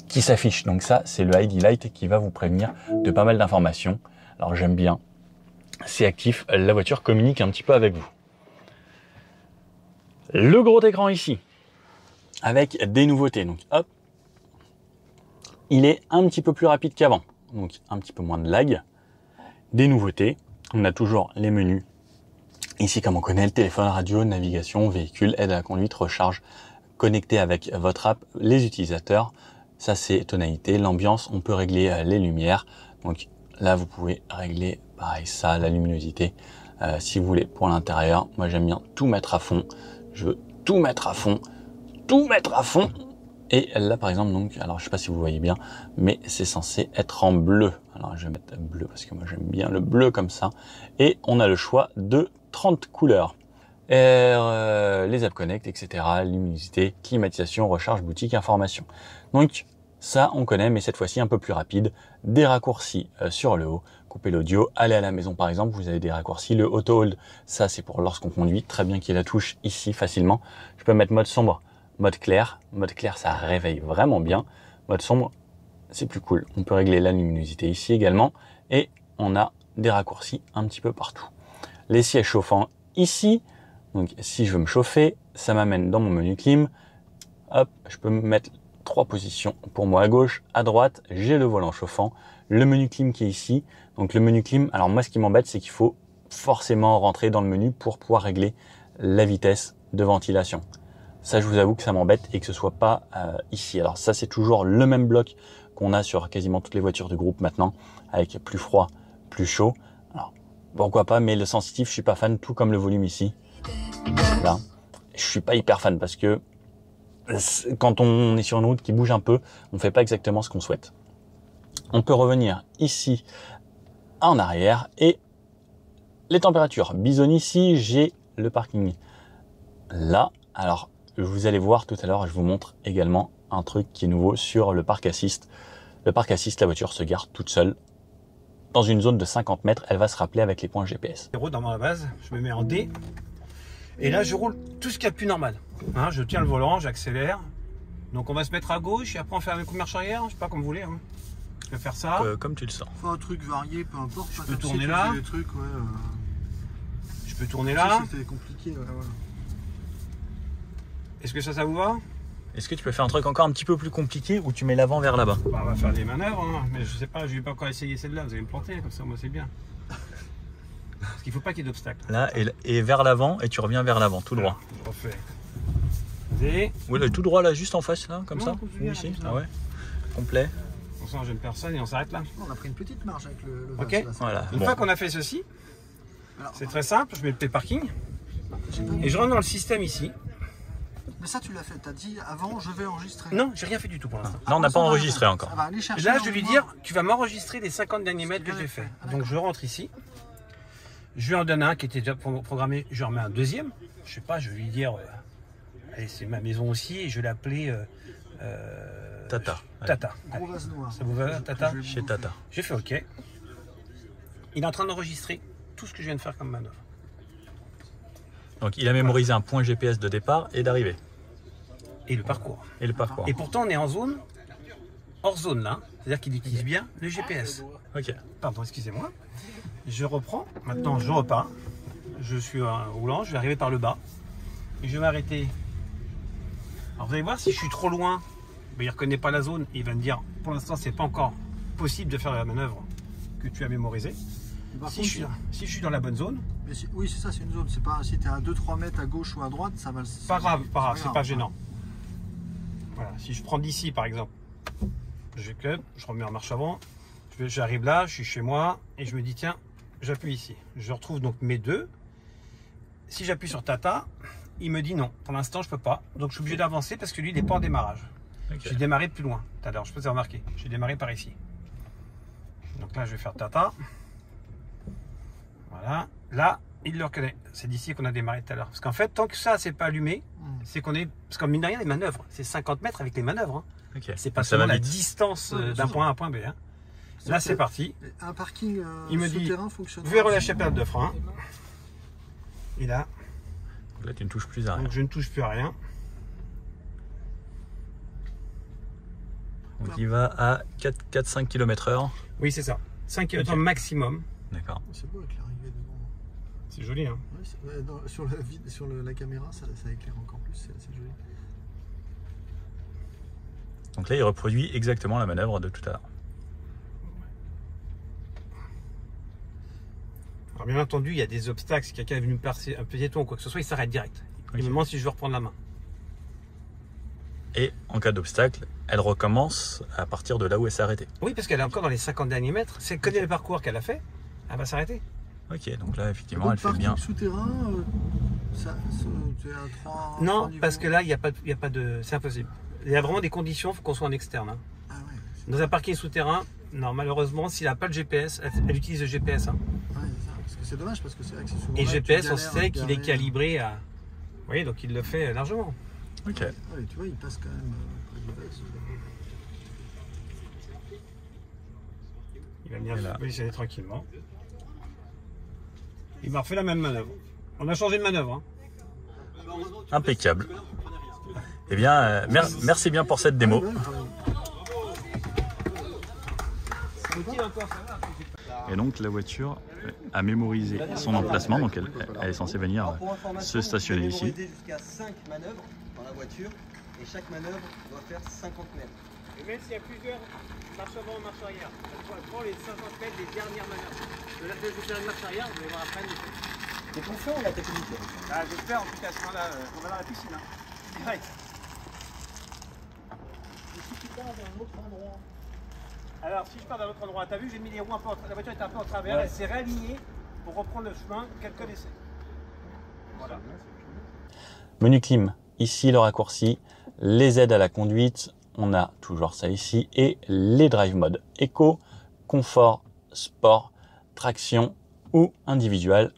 qui s'affiche. Donc ça, c'est le ID Light qui va vous prévenir de pas mal d'informations. Alors, j'aime bien. C'est actif. La voiture communique un petit peu avec vous. Le gros écran ici, avec des nouveautés. Donc hop, il est un petit peu plus rapide qu'avant, donc un petit peu moins de lag. Des nouveautés, on a toujours les menus. Ici, comme on connaît, le téléphone, radio, navigation, véhicule, aide à la conduite, recharge, connecté avec votre app, les utilisateurs. Ça, c'est tonalité, l'ambiance, on peut régler les lumières. Donc là, vous pouvez régler, pareil, ça, la luminosité. Si vous voulez, pour l'intérieur, moi j'aime bien tout mettre à fond. Je veux tout mettre à fond. Tout mettre à fond. Et là par exemple, donc, alors je sais pas si vous voyez bien, mais c'est censé être en bleu. Alors je vais mettre bleu parce que moi j'aime bien le bleu comme ça. Et on a le choix de 30 couleurs. Les App Connect, etc. Luminosité, climatisation, recharge, boutique, information. Donc ça on connaît, mais cette fois-ci un peu plus rapide. Des raccourcis sur le haut. Couper l'audio, aller à la maison par exemple, vous avez des raccourcis. Le auto hold, ça c'est pour lorsqu'on conduit. Très bien qu'il y ait la touche ici facilement. Je peux mettre mode sombre. Mode clair, ça réveille vraiment bien. Mode sombre, c'est plus cool. On peut régler la luminosité ici également. Et on a des raccourcis un petit peu partout. Les sièges chauffants ici. Donc si je veux me chauffer, ça m'amène dans mon menu clim. Hop, je peux me mettre 3 positions pour moi à gauche, à droite. J'ai le volant chauffant. Le menu clim qui est ici. Donc le menu clim, alors moi ce qui m'embête, c'est qu'il faut forcément rentrer dans le menu pour pouvoir régler la vitesse de ventilation. Ça, je vous avoue que ça m'embête et que ce soit pas ici. Alors ça, c'est toujours le même bloc qu'on a sur quasiment toutes les voitures du groupe maintenant, avec plus froid, plus chaud. Alors, pourquoi pas, mais le sensitif, je suis pas fan, tout comme le volume ici. Là, je suis pas hyper fan parce que quand on est sur une route qui bouge un peu, on fait pas exactement ce qu'on souhaite. On peut revenir ici en arrière et les températures. Bison ici, j'ai le parking là. Alors, vous allez voir tout à l'heure, je vous montre également un truc qui est nouveau sur le Park Assist. Le Park Assist, la voiture se gare toute seule dans une zone de 50 mètres. Elle va se rappeler avec les points GPS. Dans ma base, je me mets en D. Et là, je roule tout ce qu'il y a de plus normal. Hein, je tiens le volant, j'accélère. Donc on va se mettre à gauche et après on fait un coup de marche arrière. Je sais pas comme vous voulez. Hein. Je vais faire ça. Comme tu le sens. Faut un truc varié, peu importe. Je peux tourner là. Trucs, ouais, je peux tourner là. C'était compliqué. Ouais. Est-ce que ça vous va? Est-ce que tu peux faire un truc encore un petit peu plus compliqué où tu mets l'avant vers là-bas? Bah, on va faire des manœuvres, hein. Mais je sais pas, je vais pas encore essayer celle-là. Vous allez me planter, comme ça, moi c'est bien. Parce qu'il faut pas qu'il y ait d'obstacle. Là et vers l'avant et tu reviens vers l'avant, tout droit. On fait. Et... Oui, là, tout droit là, juste en face là, comme non, ça. Bien, ici. comme ça. Ah ouais. Complet. On sent jeune personne et on s'arrête là. On a pris une petite marge avec le Ok. Vals, là, Voilà. Une fois qu'on a fait ceci, c'est très simple. Je mets le parking et je rentre dans le système ici. Mais ça, tu l'as fait. Tu as dit avant, je vais enregistrer. Non, j'ai rien fait du tout pour l'instant. Là, on n'a pas enregistré encore. Va aller chercher Là, je vais lui dire, tu vas m'enregistrer les 50 derniers mètres que j'ai fait. Donc, je rentre ici. Je lui en donne un qui était déjà programmé. Je remets un deuxième. Je sais pas, je vais lui dire, allez, c'est ma maison aussi, et je vais l'appeler Tata. Tata. Gros vase noir. Ça vous va, Tata? Chez Tata. J'ai fait OK. Il est en train d'enregistrer tout ce que je viens de faire comme manœuvre. Donc il a mémorisé un point GPS de départ et d'arrivée. Et le parcours. Et le parcours. Et pourtant, on est en zone, hors zone là. C'est-à-dire qu'il utilise bien le GPS. Ok. Pardon, excusez-moi. Je reprends. Maintenant, je repars. Je suis roulant. Je vais arriver par le bas. Et je vais m'arrêter. Alors, vous allez voir, si je suis trop loin, il ne reconnaît pas la zone. Il va me dire, pour l'instant, c'est pas encore possible de faire la manœuvre que tu as mémorisée. Si je suis dans la bonne zone. Mais oui, c'est ça, c'est une zone. C'est pas si tu es à 2-3 mètres à gauche ou à droite, ça va. Pas grave, c'est pas gênant. Voilà, si je prends d'ici par exemple, je club, je remets en marche avant, j'arrive là, je suis chez moi et je me dis tiens, j'appuie ici. Je retrouve donc mes deux. Si j'appuie sur Tata, il me dit non, pour l'instant je peux pas. Donc je suis obligé d'avancer parce que lui il n'est pas en démarrage. Okay. J'ai démarré plus loin tout à l'heure, je peux te remarquer. J'ai démarré par ici. Donc là, je vais faire tata. Voilà. Là, il le reconnaît. C'est d'ici qu'on a démarré tout à l'heure. Parce qu'en fait, tant que ça, c'est pas allumé, c'est qu'on est... Parce qu'en mine de rien, les manœuvres, c'est 50 mètres avec les manœuvres. Hein. Ok. C'est pas Donc ça va seulement la vite. distance d'un point A à un point B. Hein. Là, c'est parti. Un parking Il me dit, souterrain fonctionne. vous pouvez relâcher la perte de frein. Et là, Donc là, tu ne touches plus à rien. donc je ne touche plus à rien. Donc il va à 4-5 km/h. Oui, c'est ça. 5 km maximum. D'accord. C'est beau avec l'arrivée devant. C'est joli, hein. Ouais, sur la caméra, ça éclaire encore plus. C'est assez joli. Donc là, il reproduit exactement la manœuvre de tout à l'heure. Alors bien entendu, il y a des obstacles. Si quelqu'un est venu me passer un piéton ou quoi que ce soit, il s'arrête direct. Il Ok. me demande si je veux reprendre la main. Et en cas d'obstacle, elle recommence à partir de là où elle s'est arrêtée. Oui, parce qu'elle est encore dans les 50 derniers mètres. Si elle connaît le parcours qu'elle a fait, elle va s'arrêter. Ok, donc là, effectivement, Donc, elle fait parking bien. souterrain, c'est à 3. Non, parce que là, il n'y a pas de... C'est impossible. Il y a vraiment des conditions, il faut qu'on soit en externe. Hein. Ah ouais, Dans un parking souterrain, non, malheureusement, s'il n'a pas le GPS, elle utilise le GPS. Hein. ouais, ça, parce que c'est dommage parce que c'est vrai que c'est souvent. Et le là que tu GPS, on galères sait à qu'il est garer. calibré à... Vous voyez, donc il le fait largement. Ok. Ouais, tu vois, il passe quand même près du base. Il va venir Et là. positionner tranquillement. Il m'a refait la même manœuvre. On a changé de manœuvre. Hein. Impeccable. Eh bien, merci bien pour cette démo. Ouais, Et donc la voiture a mémorisé son emplacement, donc elle est censée venir se stationner ici. Jusqu'à 5 manœuvres dans la voiture et chaque manœuvre doit faire 50 mètres. Et même s'il y a plusieurs marche avant, marche arrière, elle prend les 50 mètres des dernières manœuvres. De là, je vais faire une marche arrière, vous allez voir après. T'es confiant en la technique? Ah, j'espère, en tout cas, à ce moment-là, on va dans la piscine. Hein. Direct. Alors, si je pars d'un autre endroit, t'as vu, j'ai mis les roues un peu la voiture était un peu en travers, elle s'est réalignée pour reprendre le chemin qu'elle connaissait. Voilà. Menu clim, ici le raccourci, les aides à la conduite, on a toujours ça ici, et les drive modes, éco, confort, sport, traction ou individual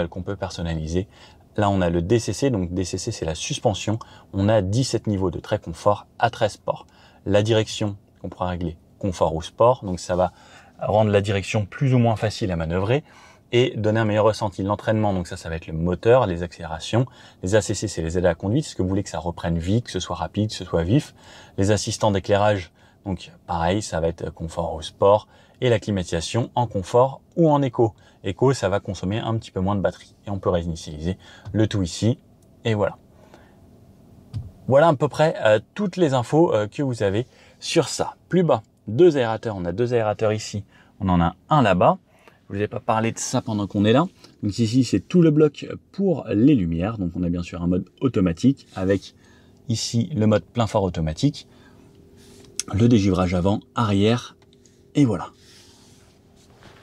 qu'on peut personnaliser. Là on a le DCC, donc DCC c'est la suspension, on a 17 niveaux de très confort à très sport. La direction qu'on pourra régler confort ou sport, donc ça va rendre la direction plus ou moins facile à manœuvrer et donner un meilleur ressenti. L'entraînement, donc ça va être le moteur, les accélérations. Les ACC, c'est les aides à la conduite. Est-ce que vous voulez que ça reprenne vite, que ce soit rapide, que ce soit vif? Les assistants d'éclairage, donc pareil, ça va être confort ou sport. Et la climatisation en confort ou en éco. Éco, ça va consommer un petit peu moins de batterie. Et on peut réinitialiser le tout ici. Et voilà. Voilà à peu près toutes les infos que vous avez sur ça. Plus bas, deux aérateurs. On a deux aérateurs ici. On en a un là-bas. Je vous ai pas parlé de ça pendant qu'on est là. Donc ici, c'est tout le bloc pour les lumières. Donc on a bien sûr un mode automatique avec ici le mode plein phare automatique, le dégivrage avant, arrière, et voilà.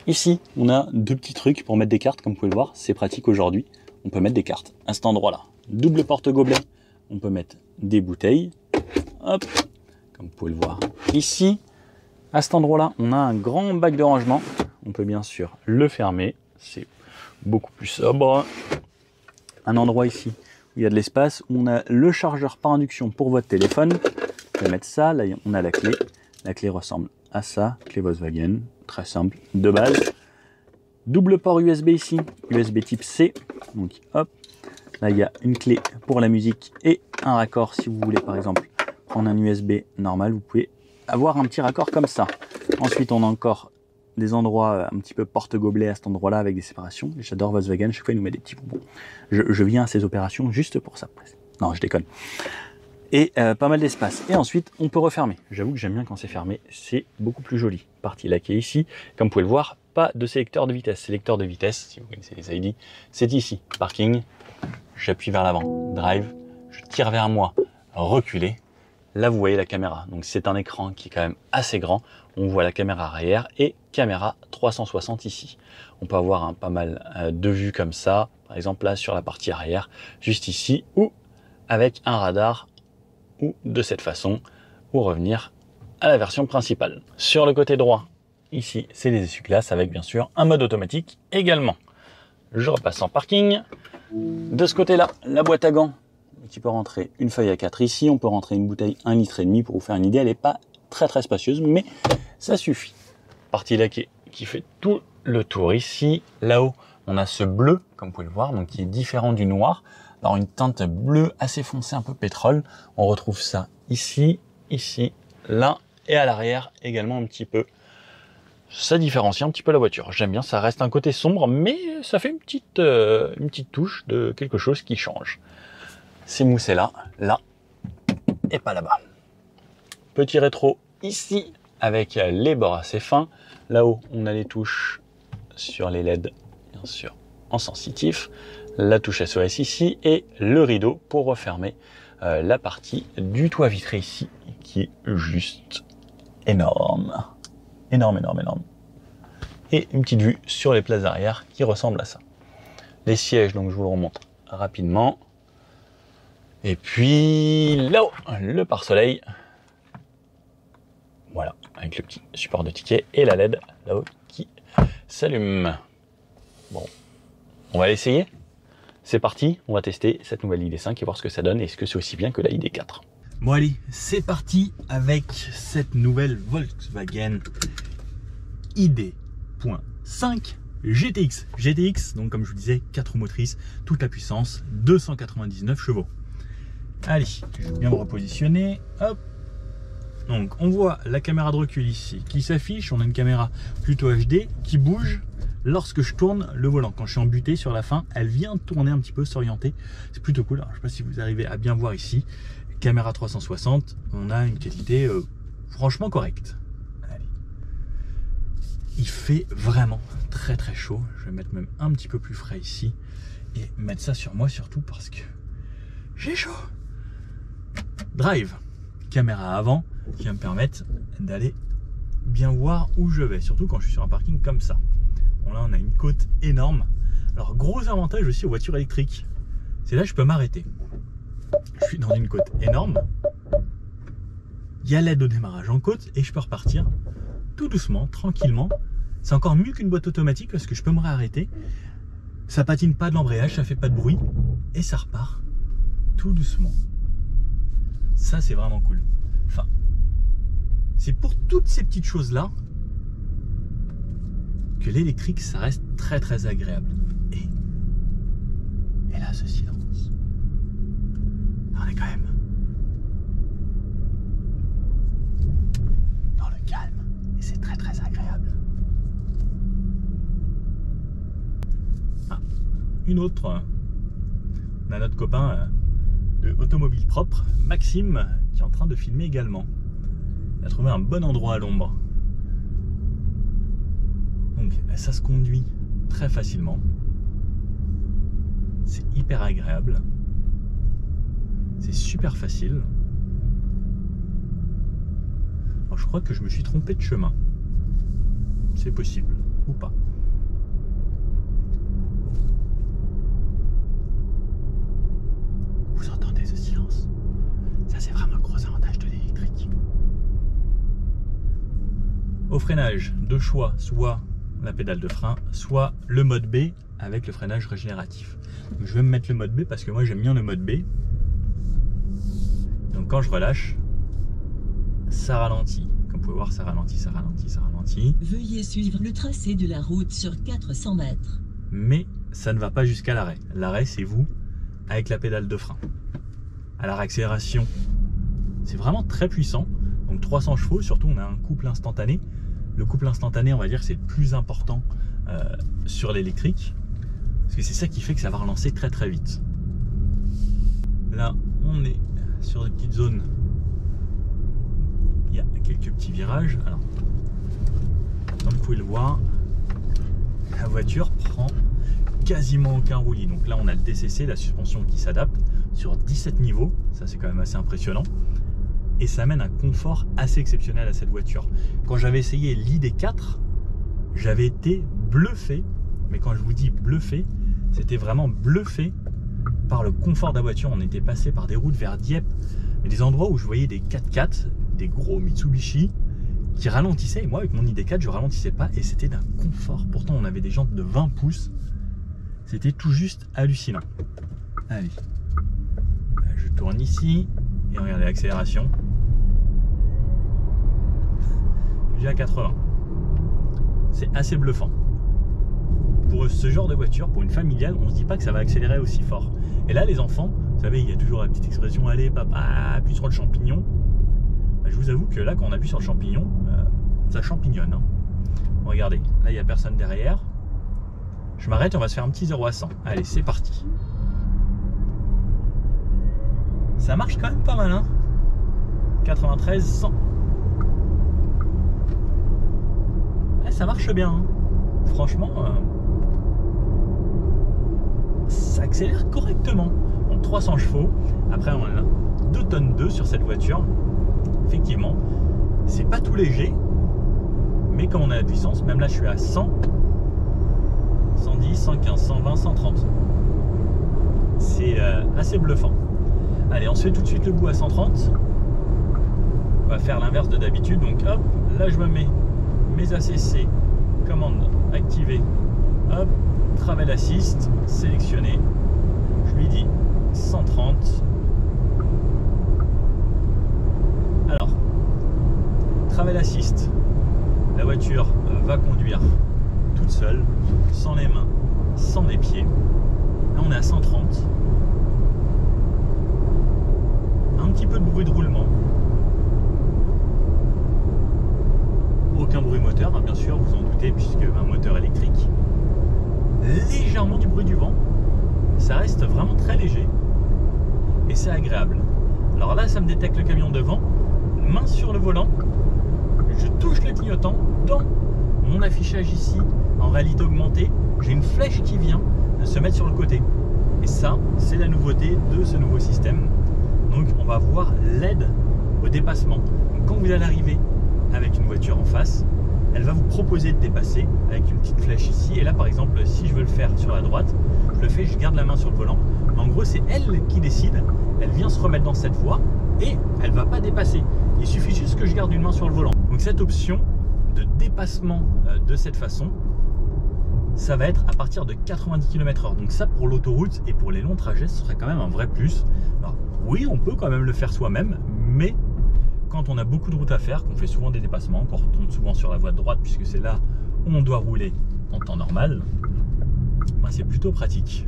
Ici, on a deux petits trucs pour mettre des cartes, comme vous pouvez le voir. C'est pratique aujourd'hui. On peut mettre des cartes à cet endroit-là. Double porte-gobelet. On peut mettre des bouteilles. Hop, comme vous pouvez le voir ici. À cet endroit-là, on a un grand bac de rangement. On peut bien sûr le fermer. C'est beaucoup plus sobre. Un endroit ici où il y a de l'espace, où on a le chargeur par induction pour votre téléphone. Vous pouvez mettre ça. Là, on a la clé. La clé ressemble à ça. Clé Volkswagen. Très simple, de base. Double port USB ici. USB type C. Donc hop. Là, il y a une clé pour la musique et un raccord si vous voulez par exemple prendre un USB normal. Vous pouvez avoir un petit raccord comme ça. Ensuite, on a encore des endroits un petit peu porte-gobelet à cet endroit-là avec des séparations. J'adore Volkswagen, chaque fois il nous met des petits bonbons. Je viens à ces opérations juste pour ça. Non, je déconne. Et pas mal d'espace. Et ensuite, on peut refermer. J'avoue que j'aime bien quand c'est fermé, c'est beaucoup plus joli. Partie laquée ici. Comme vous pouvez le voir, pas de sélecteur de vitesse. Sélecteur de vitesse, si vous connaissez les ID, c'est ici. Parking, j'appuie vers l'avant. Drive, je tire vers moi. Reculer. Là, vous voyez la caméra. Donc, c'est un écran qui est quand même assez grand. On voit la caméra arrière et caméra 360 ici. On peut avoir pas mal de vues comme ça. Par exemple, là, sur la partie arrière, juste ici, ou avec un radar, ou de cette façon, ou revenir à la version principale. Sur le côté droit, Ici, c'est les essuie-glaces avec bien sûr un mode automatique également. Je repasse en parking. De ce côté-là, la boîte à gants qui peut rentrer une feuille à 4 ici. On peut rentrer une bouteille 1,5 litre pour vous faire une idée. Elle n'est pas très spacieuse, mais ça suffit. Partie laquée qui fait tout le tour ici. Là-haut, on a ce bleu, comme vous pouvez le voir, donc qui est différent du noir. Alors une teinte bleue assez foncée, un peu pétrole. On retrouve ça ici, là et à l'arrière également un petit peu. Ça différencie un petit peu la voiture. J'aime bien, ça reste un côté sombre, mais ça fait une petite touche de quelque chose qui change. C'est moussé là et pas là-bas. Petit rétro ici avec les bords assez fins. Là-haut, on a les touches sur les LED, bien sûr, en sensitif. La touche SOS ici et le rideau pour refermer la partie du toit vitré ici qui est juste énorme. Énorme. Et une petite vue sur les places arrière qui ressemble à ça. Les sièges, donc je vous le remonte rapidement. Et puis là-haut, le pare-soleil. Voilà, avec le petit support de ticket et la LED là-haut qui s'allume. Bon, on va l'essayer. C'est parti, on va tester cette nouvelle ID5 et voir ce que ça donne et est-ce que c'est aussi bien que la ID4. Bon allez, c'est parti avec cette nouvelle Volkswagen ID.5 GTX. GTX, donc comme je vous disais, 4 roues motrices, toute la puissance, 299 chevaux. Allez, je vais bien me repositionner, hop. Donc on voit la caméra de recul ici qui s'affiche, on a une caméra plutôt HD qui bouge lorsque je tourne le volant. Quand je suis en butée sur la fin, elle vient tourner un petit peu, s'orienter. C'est plutôt cool. Alors, je ne sais pas si vous arrivez à bien voir ici. Caméra 360, on a une qualité franchement correcte. Allez. Il fait vraiment très chaud. Je vais mettre même un petit peu plus frais ici et mettre ça sur moi surtout parce que j'ai chaud. Drive, caméra avant qui va me permettre d'aller bien voir où je vais, surtout quand je suis sur un parking comme ça. Bon, là on a une côte énorme. Alors gros avantage aussi aux voitures électriques, c'est là je peux m'arrêter. Je suis dans une côte énorme, il y a l'aide au démarrage en côte et je peux repartir tout doucement, tranquillement. C'est encore mieux qu'une boîte automatique parce que je peux me réarrêter. Ça patine pas de l'embrayage, ça fait pas de bruit et ça repart tout doucement. Ça c'est vraiment cool. Enfin, c'est pour toutes ces petites choses là que l'électrique ça reste très agréable. Et là ce silence. On est quand même dans le calme et c'est très agréable. Ah, une autre. On a notre copain de Automobile Propre, Maxime, qui est en train de filmer également. Il a trouvé un bon endroit à l'ombre. Donc ça se conduit très facilement. C'est hyper agréable. C'est super facile. Alors je crois que je me suis trompé de chemin. C'est possible ou pas. Vous entendez ce silence? Ça c'est vraiment un gros avantage de l'électrique. Au freinage, deux choix, soit la pédale de frein, soit le mode B avec le freinage régénératif. Donc, je vais me mettre le mode B parce que moi j'aime bien le mode B. Donc quand je relâche, ça ralentit. Comme vous pouvez voir, ça ralentit. Veuillez suivre le tracé de la route sur 400 mètres. Mais ça ne va pas jusqu'à l'arrêt. L'arrêt, c'est vous avec la pédale de frein. À la réaccélération, c'est vraiment très puissant. Donc 300 chevaux, surtout on a un couple instantané. Le couple instantané, on va dire, c'est le plus important sur l'électrique. Parce que c'est ça qui fait que ça va relancer très vite. Là, on est sur des petites zones. Il y a quelques petits virages. Alors, comme vous pouvez le voir, la voiture prend quasiment aucun roulis. Donc là, on a le DCC, la suspension qui s'adapte sur 17 niveaux. Ça, c'est quand même assez impressionnant. Et ça amène un confort assez exceptionnel à cette voiture. Quand j'avais essayé l'ID4, j'avais été bluffé. Mais quand je vous dis bluffé, c'était vraiment bluffé par le confort de la voiture. On était passé par des routes vers Dieppe, mais des endroits où je voyais des 4x4, des gros Mitsubishi, qui ralentissait. Et moi, avec mon ID4, je ralentissais pas et c'était d'un confort. Pourtant, on avait des jantes de 20 pouces. C'était tout juste hallucinant. Allez, je tourne ici et regardez l'accélération. J'ai à 80. C'est assez bluffant. Pour ce genre de voiture, pour une familiale, on se dit pas que ça va accélérer aussi fort. Et là, les enfants, vous savez, il y a toujours la petite expression « Allez, papa, appuie sur le champignon ». Je vous avoue que là, quand on appuie sur le champignon, ça champignonne. Hein. Regardez, là, il n'y a personne derrière. Je m'arrête, on va se faire un petit 0 à 100. Allez, c'est parti. Ça marche quand même pas mal, hein. 93, 100. Ouais, ça marche bien. Hein. Franchement, ça accélère correctement. En 300 chevaux. Après, on a 2 tonnes 2 sur cette voiture. Effectivement, c'est pas tout léger. Mais quand on a la puissance, même là, je suis à 100. 110, 115, 120, 130. C'est assez bluffant. Allez, on se fait tout de suite le bout à 130. On va faire l'inverse de d'habitude. Donc hop, là je me mets mes ACC, commande activée, hop, travel assist, sélectionné. Je lui dis 130. Alors, travel assist, la voiture va conduire toute seule, sans les mains, sans les pieds. Là on est à 130. Un petit peu de bruit de roulement. Aucun bruit moteur, hein, bien sûr, vous en doutez, puisque un moteur électrique. Légèrement du bruit du vent. Ça reste vraiment très léger. Et c'est agréable. Alors là, ça me détecte le camion devant. Main sur le volant. Je touche le clignotant dans mon affichage ici. En réalité augmentée, j'ai une flèche qui vient se mettre sur le côté. Et ça, c'est la nouveauté de ce nouveau système. Donc on va voir l'aide au dépassement. Donc, quand vous allez arriver avec une voiture en face, elle va vous proposer de dépasser avec une petite flèche ici. Et là par exemple, si je veux le faire sur la droite, je le fais, je garde la main sur le volant. Mais en gros, c'est elle qui décide. Elle vient se remettre dans cette voie et elle ne va pas dépasser. Il suffit juste que je garde une main sur le volant. Donc cette option de dépassement de cette façon, ça va être à partir de 90 km/h. Donc ça, pour l'autoroute et pour les longs trajets, ce serait quand même un vrai plus. Alors oui, on peut quand même le faire soi-même, mais quand on a beaucoup de routes à faire, qu'on fait souvent des dépassements, qu'on retourne souvent sur la voie de droite, puisque c'est là où on doit rouler en temps normal, ben c'est plutôt pratique.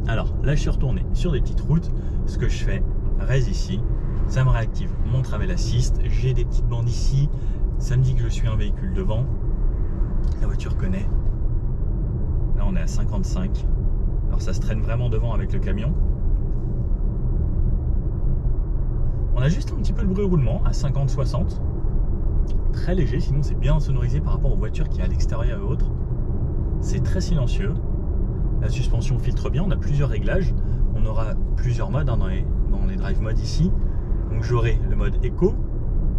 Alors là, je suis retourné sur des petites routes. Ce que je fais, reste ici, ça me réactive mon travel assist. J'ai des petites bandes ici, ça me dit que je suis un véhicule devant. La voiture connaît. Là, on est à 55. Alors ça se traîne vraiment devant avec le camion. On a juste un petit peu de bruit roulement à 50-60. Très léger, sinon c'est bien sonorisé par rapport aux voitures qui est à l'extérieur et autres. C'est très silencieux. La suspension filtre bien, on a plusieurs réglages. On aura plusieurs modes hein, dans les drive modes ici. Donc j'aurai le mode éco,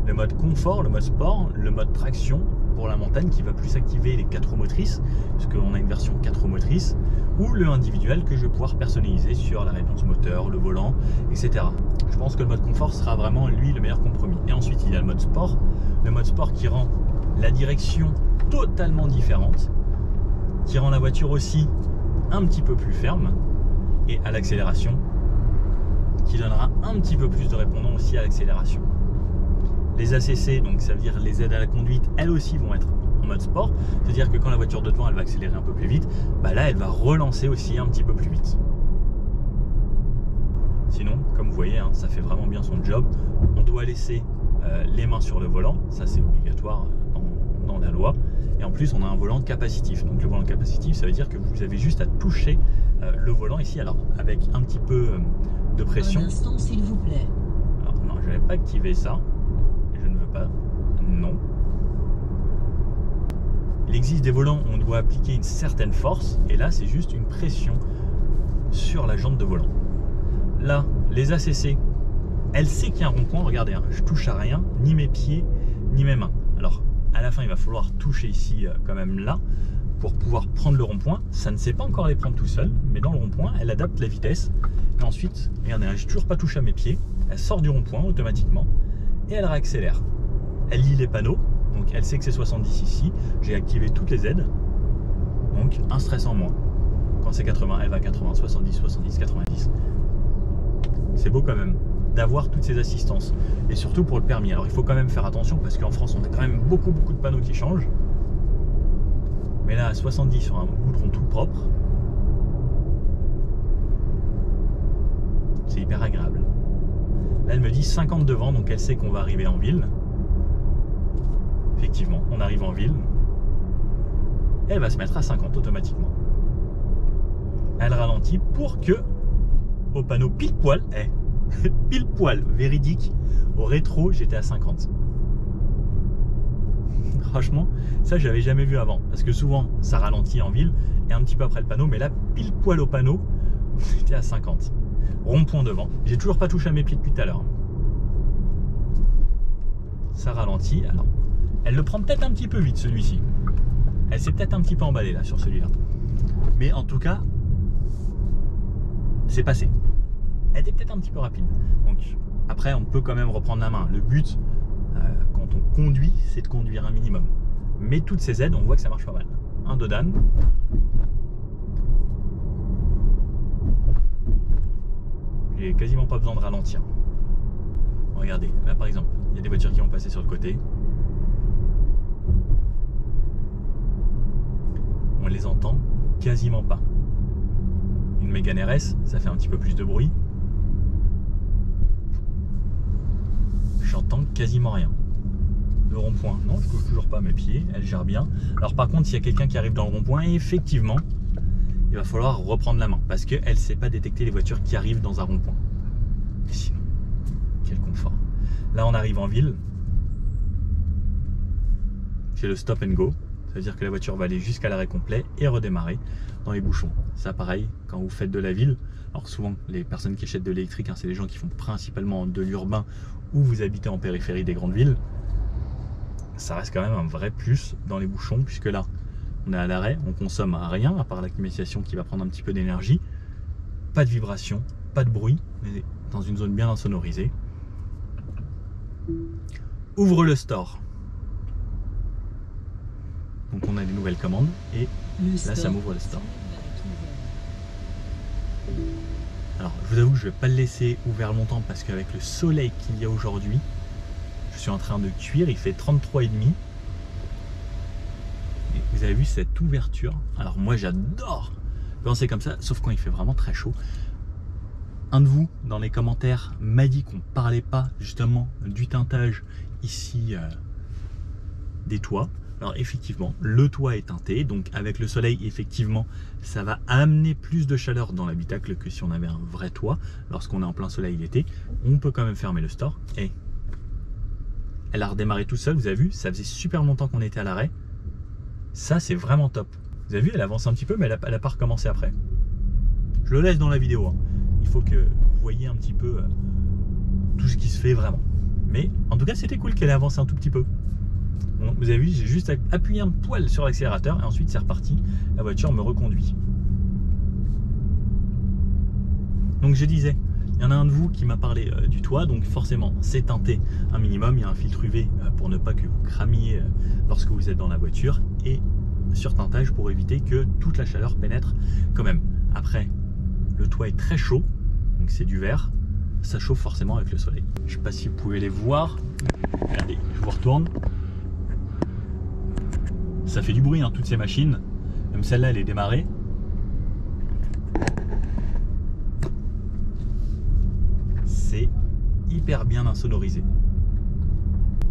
le mode confort, le mode sport, le mode traction pour la montagne qui va plus activer les 4 roues motrices, puisqu'on a une version 4 roues motrices, ou le individuel que je vais pouvoir personnaliser sur la réponse moteur, le volant, etc. Je pense que le mode confort sera vraiment lui le meilleur compromis. Et ensuite il y a le mode sport qui rend la direction totalement différente, qui rend la voiture aussi un petit peu plus ferme, et à l'accélération, qui donnera un petit peu plus de répondant aussi à l'accélération. Les ACC, donc ça veut dire les aides à la conduite, elles aussi vont être en mode sport, c'est-à-dire que quand la voiture de devant elle va accélérer un peu plus vite, bah là elle va relancer aussi un petit peu plus vite. Sinon, comme vous voyez, hein, ça fait vraiment bien son job. On doit laisser les mains sur le volant, ça c'est obligatoire dans la loi. Et en plus on a un volant capacitif. Donc le volant capacitif, ça veut dire que vous avez juste à toucher le volant ici, alors avec un petit peu de pression. Un instant, s'il vous plaît. Alors non, je n'avais pas activé ça. Je ne veux pas. Non. Il existe des volants où on doit appliquer une certaine force, et là c'est juste une pression sur la jante de volant. Là, les ACC, elle sait qu'il y a un rond-point. Regardez, hein, je touche à rien, ni mes pieds, ni mes mains. Alors, à la fin, il va falloir toucher ici, quand même là, pour pouvoir prendre le rond-point. Ça ne sait pas encore les prendre tout seul, mais dans le rond-point, elle adapte la vitesse. Et ensuite, regardez, hein, je n'ai toujours pas touché à mes pieds. Elle sort du rond-point automatiquement et elle réaccélère. elle lit les panneaux, donc elle sait que c'est 70 ici. J'ai activé toutes les aides, donc un stress en moins. Quand c'est 80, elle va à 80, 70, 70, 90. C'est beau quand même d'avoir toutes ces assistances. Et surtout pour le permis. Alors il faut quand même faire attention parce qu'en France on a quand même beaucoup de panneaux qui changent. Mais là à 70 sur un goudron tout propre, c'est hyper agréable. Là elle me dit 50 devant, donc elle sait qu'on va arriver en ville. Effectivement, on arrive en ville. Et elle va se mettre à 50 automatiquement. Elle ralentit pour que au panneau pile poil, pile poil, véridique, au rétro j'étais à 50. Franchement, ça j'avais jamais vu avant. Parce que souvent ça ralentit en ville et un petit peu après le panneau, mais là pile poil au panneau, j'étais à 50. Rond-point devant. J'ai toujours pas touché à mes pieds depuis tout à l'heure. Ça ralentit. Alors, elle le prend peut-être un petit peu vite celui-ci. Elle s'est peut-être un petit peu emballée là sur celui-là. Mais en tout cas, c'est passé. Elle était peut-être un petit peu rapide. Donc après, on peut quand même reprendre la main. Le but, quand on conduit, c'est de conduire un minimum. Mais toutes ces aides, on voit que ça marche pas mal. Un dodan. J'ai quasiment pas besoin de ralentir. Regardez, là par exemple, il y a des voitures qui vont passer sur le côté. On les entend quasiment pas. Une Mégane RS, ça fait un petit peu plus de bruit. J'entends quasiment rien. Le rond-point, non, je touche toujours pas mes pieds, elle gère bien. Alors par contre, s'il y a quelqu'un qui arrive dans le rond-point, effectivement, il va falloir reprendre la main parce qu'elle ne sait pas détecter les voitures qui arrivent dans un rond-point. Et sinon, quel confort. Là, on arrive en ville. C'est le stop and go. Ça veut dire que la voiture va aller jusqu'à l'arrêt complet et redémarrer dans les bouchons. Ça, pareil, quand vous faites de la ville. Alors souvent, les personnes qui achètent de l'électrique, c'est les gens qui font principalement de l'urbain ou vous habitez en périphérie des grandes villes. Ça reste quand même un vrai plus dans les bouchons puisque là, on est à l'arrêt, on consomme rien à part la climatisation qui va prendre un petit peu d'énergie. Pas de vibration, pas de bruit, mais dans une zone bien insonorisée. Ouvre le store. Donc on a des nouvelles commandes et là ça m'ouvre le store. Alors je vous avoue que je ne vais pas le laisser ouvert longtemps parce qu'avec le soleil qu'il y a aujourd'hui, je suis en train de cuire, il fait 33,5. Vous avez vu cette ouverture? Alors moi j'adore quand c'est comme ça, sauf quand il fait vraiment très chaud. Un de vous dans les commentaires m'a dit qu'on ne parlait pas justement du teintage ici des toits. Alors effectivement, le toit est teinté, donc avec le soleil, effectivement, ça va amener plus de chaleur dans l'habitacle que si on avait un vrai toit. Lorsqu'on est en plein soleil l'été, on peut quand même fermer le store. Et elle a redémarré tout seul, vous avez vu, ça faisait super longtemps qu'on était à l'arrêt. Ça, c'est vraiment top. Vous avez vu, elle avance un petit peu, mais elle n'a pas recommencé après. Je le laisse dans la vidéo. Hein. Il faut que vous voyez un petit peu tout ce qui se fait vraiment. Mais en tout cas, c'était cool qu'elle ait avancé un tout petit peu. Bon, vous avez vu, j'ai juste appuyé un poil sur l'accélérateur et ensuite c'est reparti. La voiture me reconduit. Donc je disais, il y en a un de vous qui m'a parlé du toit, donc forcément c'est teinté un minimum. Il y a un filtre UV pour ne pas que vous cramiez lorsque vous êtes dans la voiture et surteintage pour éviter que toute la chaleur pénètre quand même. Après, le toit est très chaud, donc c'est du verre. Ça chauffe forcément avec le soleil. Je ne sais pas si vous pouvez les voir. Regardez, je vous retourne. Ça fait du bruit, hein, toutes ces machines. Même celle-là, elle est démarrée. C'est hyper bien insonorisé.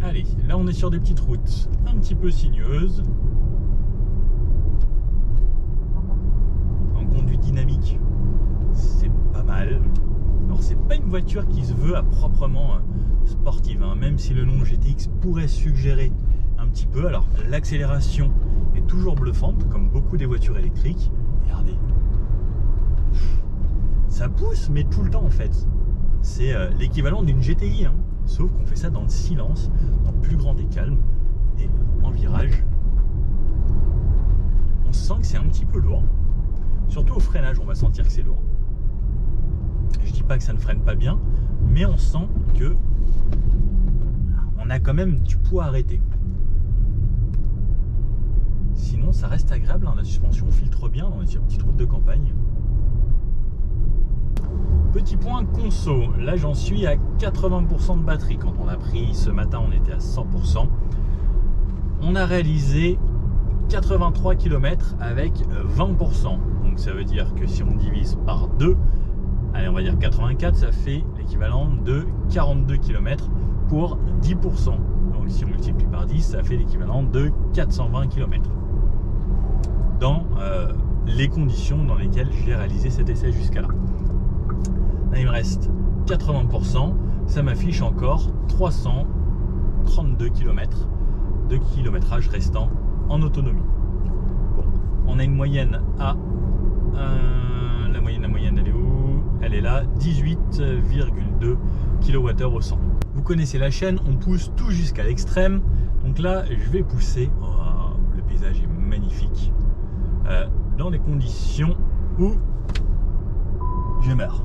Allez, là on est sur des petites routes un petit peu sinueuses. En conduite dynamique, c'est pas mal. Alors c'est pas une voiture qui se veut à proprement sportive, hein, même si le nom GTX pourrait suggérer un petit peu. Alors l'accélération est toujours bluffante comme beaucoup des voitures électriques. Regardez, ça pousse mais tout le temps en fait. C'est l'équivalent d'une GTI, hein, sauf qu'on fait ça dans le silence, dans le plus grand des calmes et en virage. On sent que c'est un petit peu lourd, surtout au freinage on va sentir que c'est lourd. Je dis pas que ça ne freine pas bien, mais on sent que on a quand même du poids arrêté. Sinon, ça reste agréable, hein. La suspension filtre bien dans les petites routes de campagne. Petit point conso, là j'en suis à 80% de batterie. Quand on a pris ce matin, on était à 100%. On a réalisé 83 km avec 20%. Donc ça veut dire que si on divise par 2, allez, on va dire 84, ça fait l'équivalent de 42 km pour 10%. Donc si on multiplie par 10, ça fait l'équivalent de 420 km. Dans les conditions dans lesquelles j'ai réalisé cet essai jusqu'à là. Là, il me reste 80%, ça m'affiche encore 332 km de kilométrage restant en autonomie. Bon, on a une moyenne à... la moyenne, elle est où? Elle est là, 18,2 kWh au 100. Vous connaissez la chaîne, on pousse tout jusqu'à l'extrême. Donc là, je vais pousser. Oh, le paysage est magnifique. Dans les conditions où je meurs.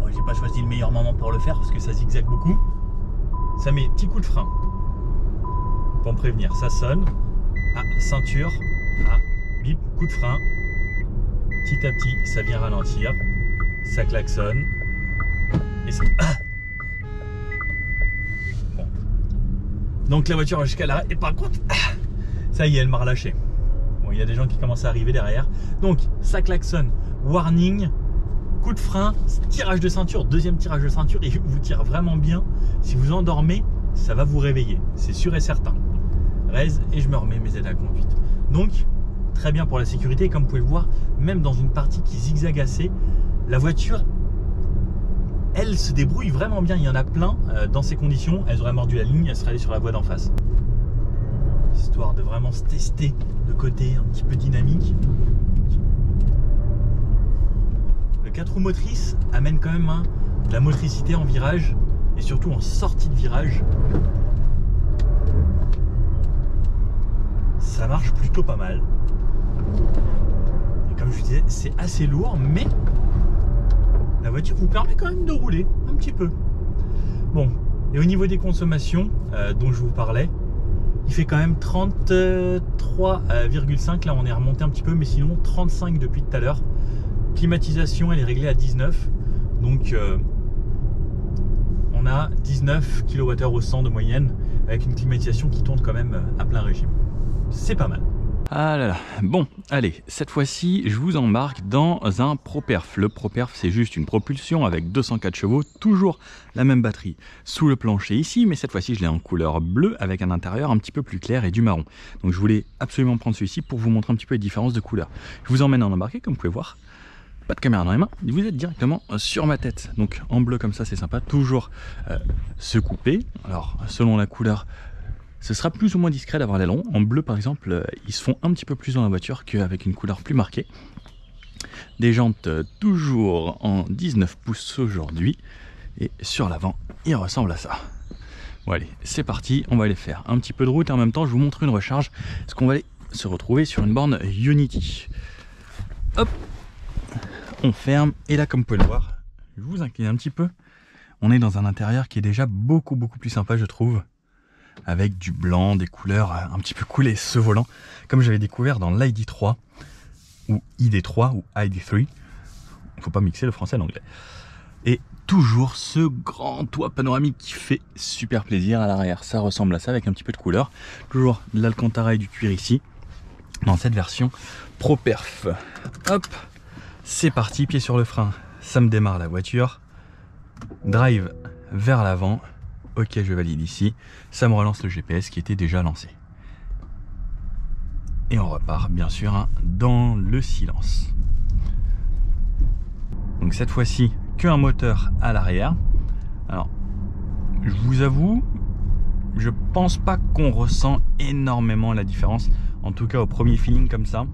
Oh, j'ai pas choisi le meilleur moment pour le faire parce que ça zigzague beaucoup. Ça met petit coup de frein pour me prévenir. Ça sonne. Ah, ceinture. Ah, bip, coup de frein. Petit à petit, ça vient ralentir. Ça klaxonne. Et ça... Ah. Bon. Donc la voiture va jusqu'à l'arrêt. Et par contre, ça y est, elle m'a relâché. Bon, il y a des gens qui commencent à arriver derrière. Donc, ça klaxonne. Warning. Coup de frein. Tirage de ceinture. Deuxième tirage de ceinture. Il vous tire vraiment bien. Si vous endormez, ça va vous réveiller. C'est sûr et certain. Raise et je me remets mes aides à conduite. Donc, très bien pour la sécurité. Comme vous pouvez le voir, même dans une partie qui zigzague assez, la voiture, elle se débrouille vraiment bien. Il y en a plein dans ces conditions. Elles auraient mordu la ligne, elles seraient allées sur la voie d'en face. Histoire de vraiment se tester le côté un petit peu dynamique. Le 4 roues motrices amène quand même de la motricité en virage et surtout en sortie de virage. Ça marche plutôt pas mal. Et comme je vous disais, c'est assez lourd, mais la voiture vous permet quand même de rouler un petit peu. Bon, et au niveau des consommations dont je vous parlais, il fait quand même 33,5. Là, on est remonté un petit peu, mais sinon 35 depuis tout à l'heure. Climatisation, elle est réglée à 19. Donc, on a 19 kWh au 100 de moyenne avec une climatisation qui tourne quand même à plein régime. C'est pas mal. Ah là là, bon, allez, cette fois-ci, je vous embarque dans un ProPerf. Le ProPerf, c'est juste une propulsion avec 204 chevaux, toujours la même batterie sous le plancher ici, mais cette fois-ci, je l'ai en couleur bleue avec un intérieur un petit peu plus clair et du marron. Donc, je voulais absolument prendre celui-ci pour vous montrer un petit peu les différences de couleurs. Je vous emmène en embarqué, comme vous pouvez voir. Pas de caméra dans les mains, vous êtes directement sur ma tête. Donc, en bleu comme ça, c'est sympa, toujours se couper. Alors, selon la couleur, ce sera plus ou moins discret d'avoir l'aileron. En bleu par exemple, ils se font un petit peu plus dans la voiture qu'avec une couleur plus marquée. Des jantes toujours en 19 pouces aujourd'hui. Et sur l'avant, il ressemble à ça. Bon allez, c'est parti, on va aller faire un petit peu de route et en même temps je vous montre une recharge. Parce qu'on va aller se retrouver sur une borne Unity. Hop, on ferme et là comme vous pouvez le voir, je vous incline un petit peu. On est dans un intérieur qui est déjà beaucoup plus sympa je trouve. Avec du blanc, des couleurs un petit peu cool et ce volant, comme j'avais découvert dans l'ID3 ou ID3 ou ID3, il ne faut pas mixer le français et l'anglais. Et toujours ce grand toit panoramique qui fait super plaisir à l'arrière, ça ressemble à ça avec un petit peu de couleur. Toujours de l'Alcantara et du cuir ici, dans cette version ProPerf. Hop, c'est parti, pied sur le frein, ça me démarre la voiture, drive vers l'avant. Ok, je valide ici. Ça me relance le GPS qui était déjà lancé. Et on repart, bien sûr, dans le silence. Donc cette fois-ci, qu'un moteur à l'arrière. Alors, je vous avoue, je pense pas qu'on ressent énormément la différence. En tout cas, au premier feeling comme ça,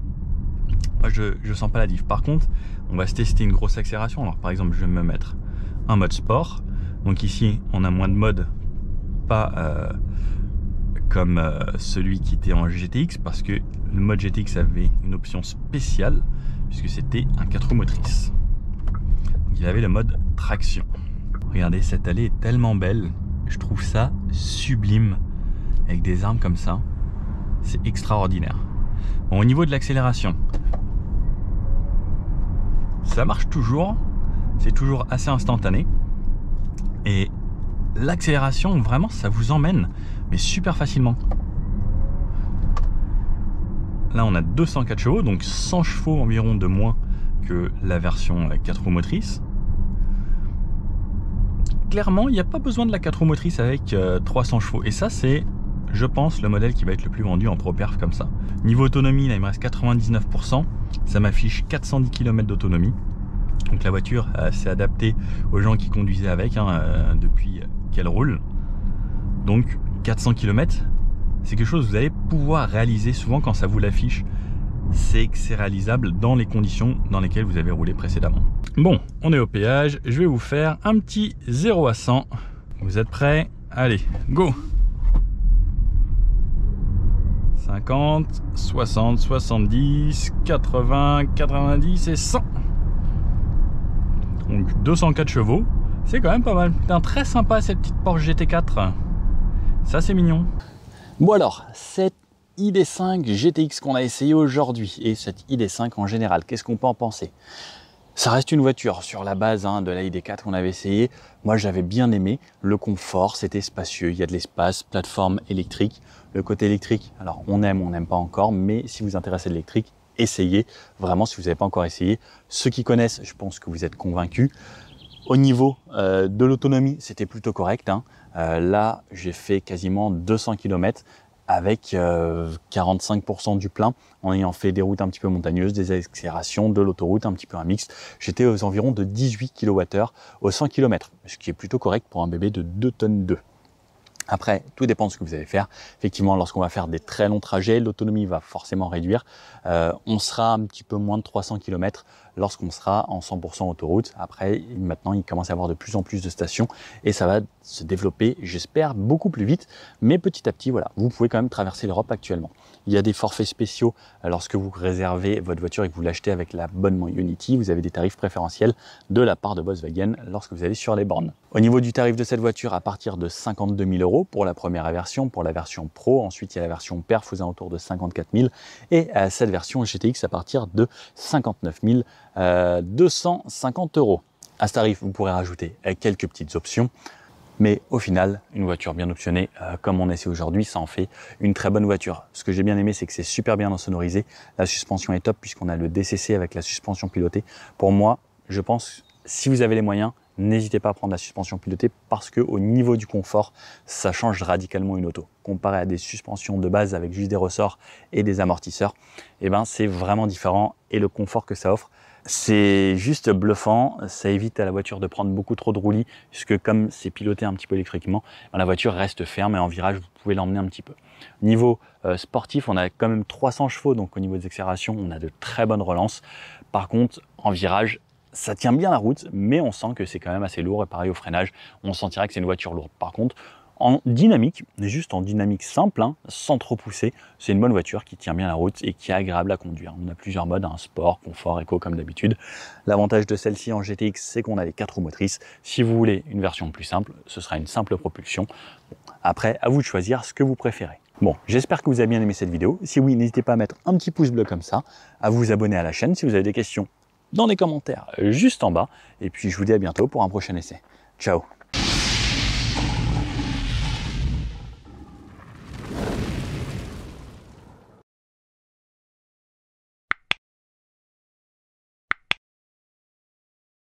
moi, je sens pas la diff. Par contre, on va se tester une grosse accélération. Alors, par exemple, je vais me mettre un mode sport. Donc ici, on a moins de modes, pas comme celui qui était en GTX, parce que le mode GTX avait une option spéciale, puisque c'était un 4 roues motrices. Donc il avait le mode traction. Regardez, cette allée est tellement belle. je trouve ça sublime. Avec des armes comme ça, c'est extraordinaire. Bon, au niveau de l'accélération, ça marche toujours, c'est toujours assez instantané. Et l'accélération, vraiment, ça vous emmène, mais super facilement. Là, on a 204 chevaux, donc 100 chevaux environ de moins que la version 4 roues motrices. Clairement, il n'y a pas besoin de la 4 roues motrices avec 300 chevaux. Et ça, c'est, je pense, le modèle qui va être le plus vendu en pro perf comme ça. Niveau autonomie, là, il me reste 99%. Ça m'affiche 410 km d'autonomie. Donc la voiture s'est adaptée aux gens qui conduisaient avec depuis qu'elle roule. Donc 400 km, c'est quelque chose que vous allez pouvoir réaliser souvent quand ça vous l'affiche. C'est que c'est réalisable dans les conditions dans lesquelles vous avez roulé précédemment. Bon, on est au péage. Je vais vous faire un petit 0 à 100. Vous êtes prêts? Allez, go! 50, 60, 70, 80, 90 et 100. Donc 204 chevaux, c'est quand même pas mal. Putain, très sympa cette petite Porsche GT4. Ça, c'est mignon. Bon alors, cette ID5 GTX qu'on a essayé aujourd'hui et cette ID5 en général, qu'est-ce qu'on peut en penser? Ça reste une voiture sur la base de la ID4 qu'on avait essayé. Moi, j'avais bien aimé le confort, c'était spacieux, il y a de l'espace, plateforme électrique. Le côté électrique, alors on n'aime pas encore, mais si vous vous intéressez à l'électrique, essayez. Vraiment, si vous n'avez pas encore essayé, ceux qui connaissent, je pense que vous êtes convaincus. Au niveau de l'autonomie, c'était plutôt correct. Là, j'ai fait quasiment 200 km avec 45% du plein, en ayant fait des routes un petit peu montagneuses, des accélérations, de l'autoroute, un petit peu un mix. J'étais aux environs de 18 kWh au 100 km, ce qui est plutôt correct pour un bébé de 2 tonnes 2. Après, tout dépend de ce que vous allez faire. Effectivement, lorsqu'on va faire des très longs trajets, l'autonomie va forcément réduire. On sera un petit peu moins de 300 km lorsqu'on sera en 100% autoroute. Après, maintenant, il commence à y avoir de plus en plus de stations et ça va se développer, j'espère, beaucoup plus vite. Mais petit à petit, voilà, vous pouvez quand même traverser l'Europe actuellement. Il y a des forfaits spéciaux lorsque vous réservez votre voiture et que vous l'achetez avec l'abonnement Unity. Vous avez des tarifs préférentiels de la part de Volkswagen lorsque vous allez sur les bornes. Au niveau du tarif de cette voiture, à partir de 52 000 € pour la première version, pour la version Pro. Ensuite, il y a la version Perf aux alentours de 54 000 et cette version GTX à partir de 59 250 €. À ce tarif, vous pourrez rajouter quelques petites options. Mais au final, une voiture bien optionnée, comme on essaie aujourd'hui, ça en fait une très bonne voiture. Ce que j'ai bien aimé, c'est que c'est super bien insonorisé. La suspension est top puisqu'on a le DCC avec la suspension pilotée. Pour moi, je pense, si vous avez les moyens, n'hésitez pas à prendre la suspension pilotée parce qu'au niveau du confort, ça change radicalement une auto. Comparé à des suspensions de base avec juste des ressorts et des amortisseurs, eh ben, c'est vraiment différent et le confort que ça offre, c'est juste bluffant. Ça évite à la voiture de prendre beaucoup trop de roulis puisque comme c'est piloté un petit peu électriquement, la voiture reste ferme et en virage, vous pouvez l'emmener un petit peu. Niveau sportif, on a quand même 300 chevaux, donc au niveau des accélérations, on a de très bonnes relances. Par contre, en virage, ça tient bien la route, mais on sent que c'est quand même assez lourd et pareil au freinage, on sentirait que c'est une voiture lourde. Par contre, en dynamique, juste en dynamique simple, sans trop pousser, c'est une bonne voiture qui tient bien la route et qui est agréable à conduire. On a plusieurs modes, sport, confort, éco comme d'habitude. L'avantage de celle-ci en GTX, c'est qu'on a les 4 roues motrices. Si vous voulez une version plus simple, ce sera une simple propulsion. Bon, après, à vous de choisir ce que vous préférez. Bon, j'espère que vous avez bien aimé cette vidéo. Si oui, n'hésitez pas à mettre un petit pouce bleu comme ça, à vous abonner à la chaîne si vous avez des questions dans les commentaires juste en bas. Et puis je vous dis à bientôt pour un prochain essai. Ciao!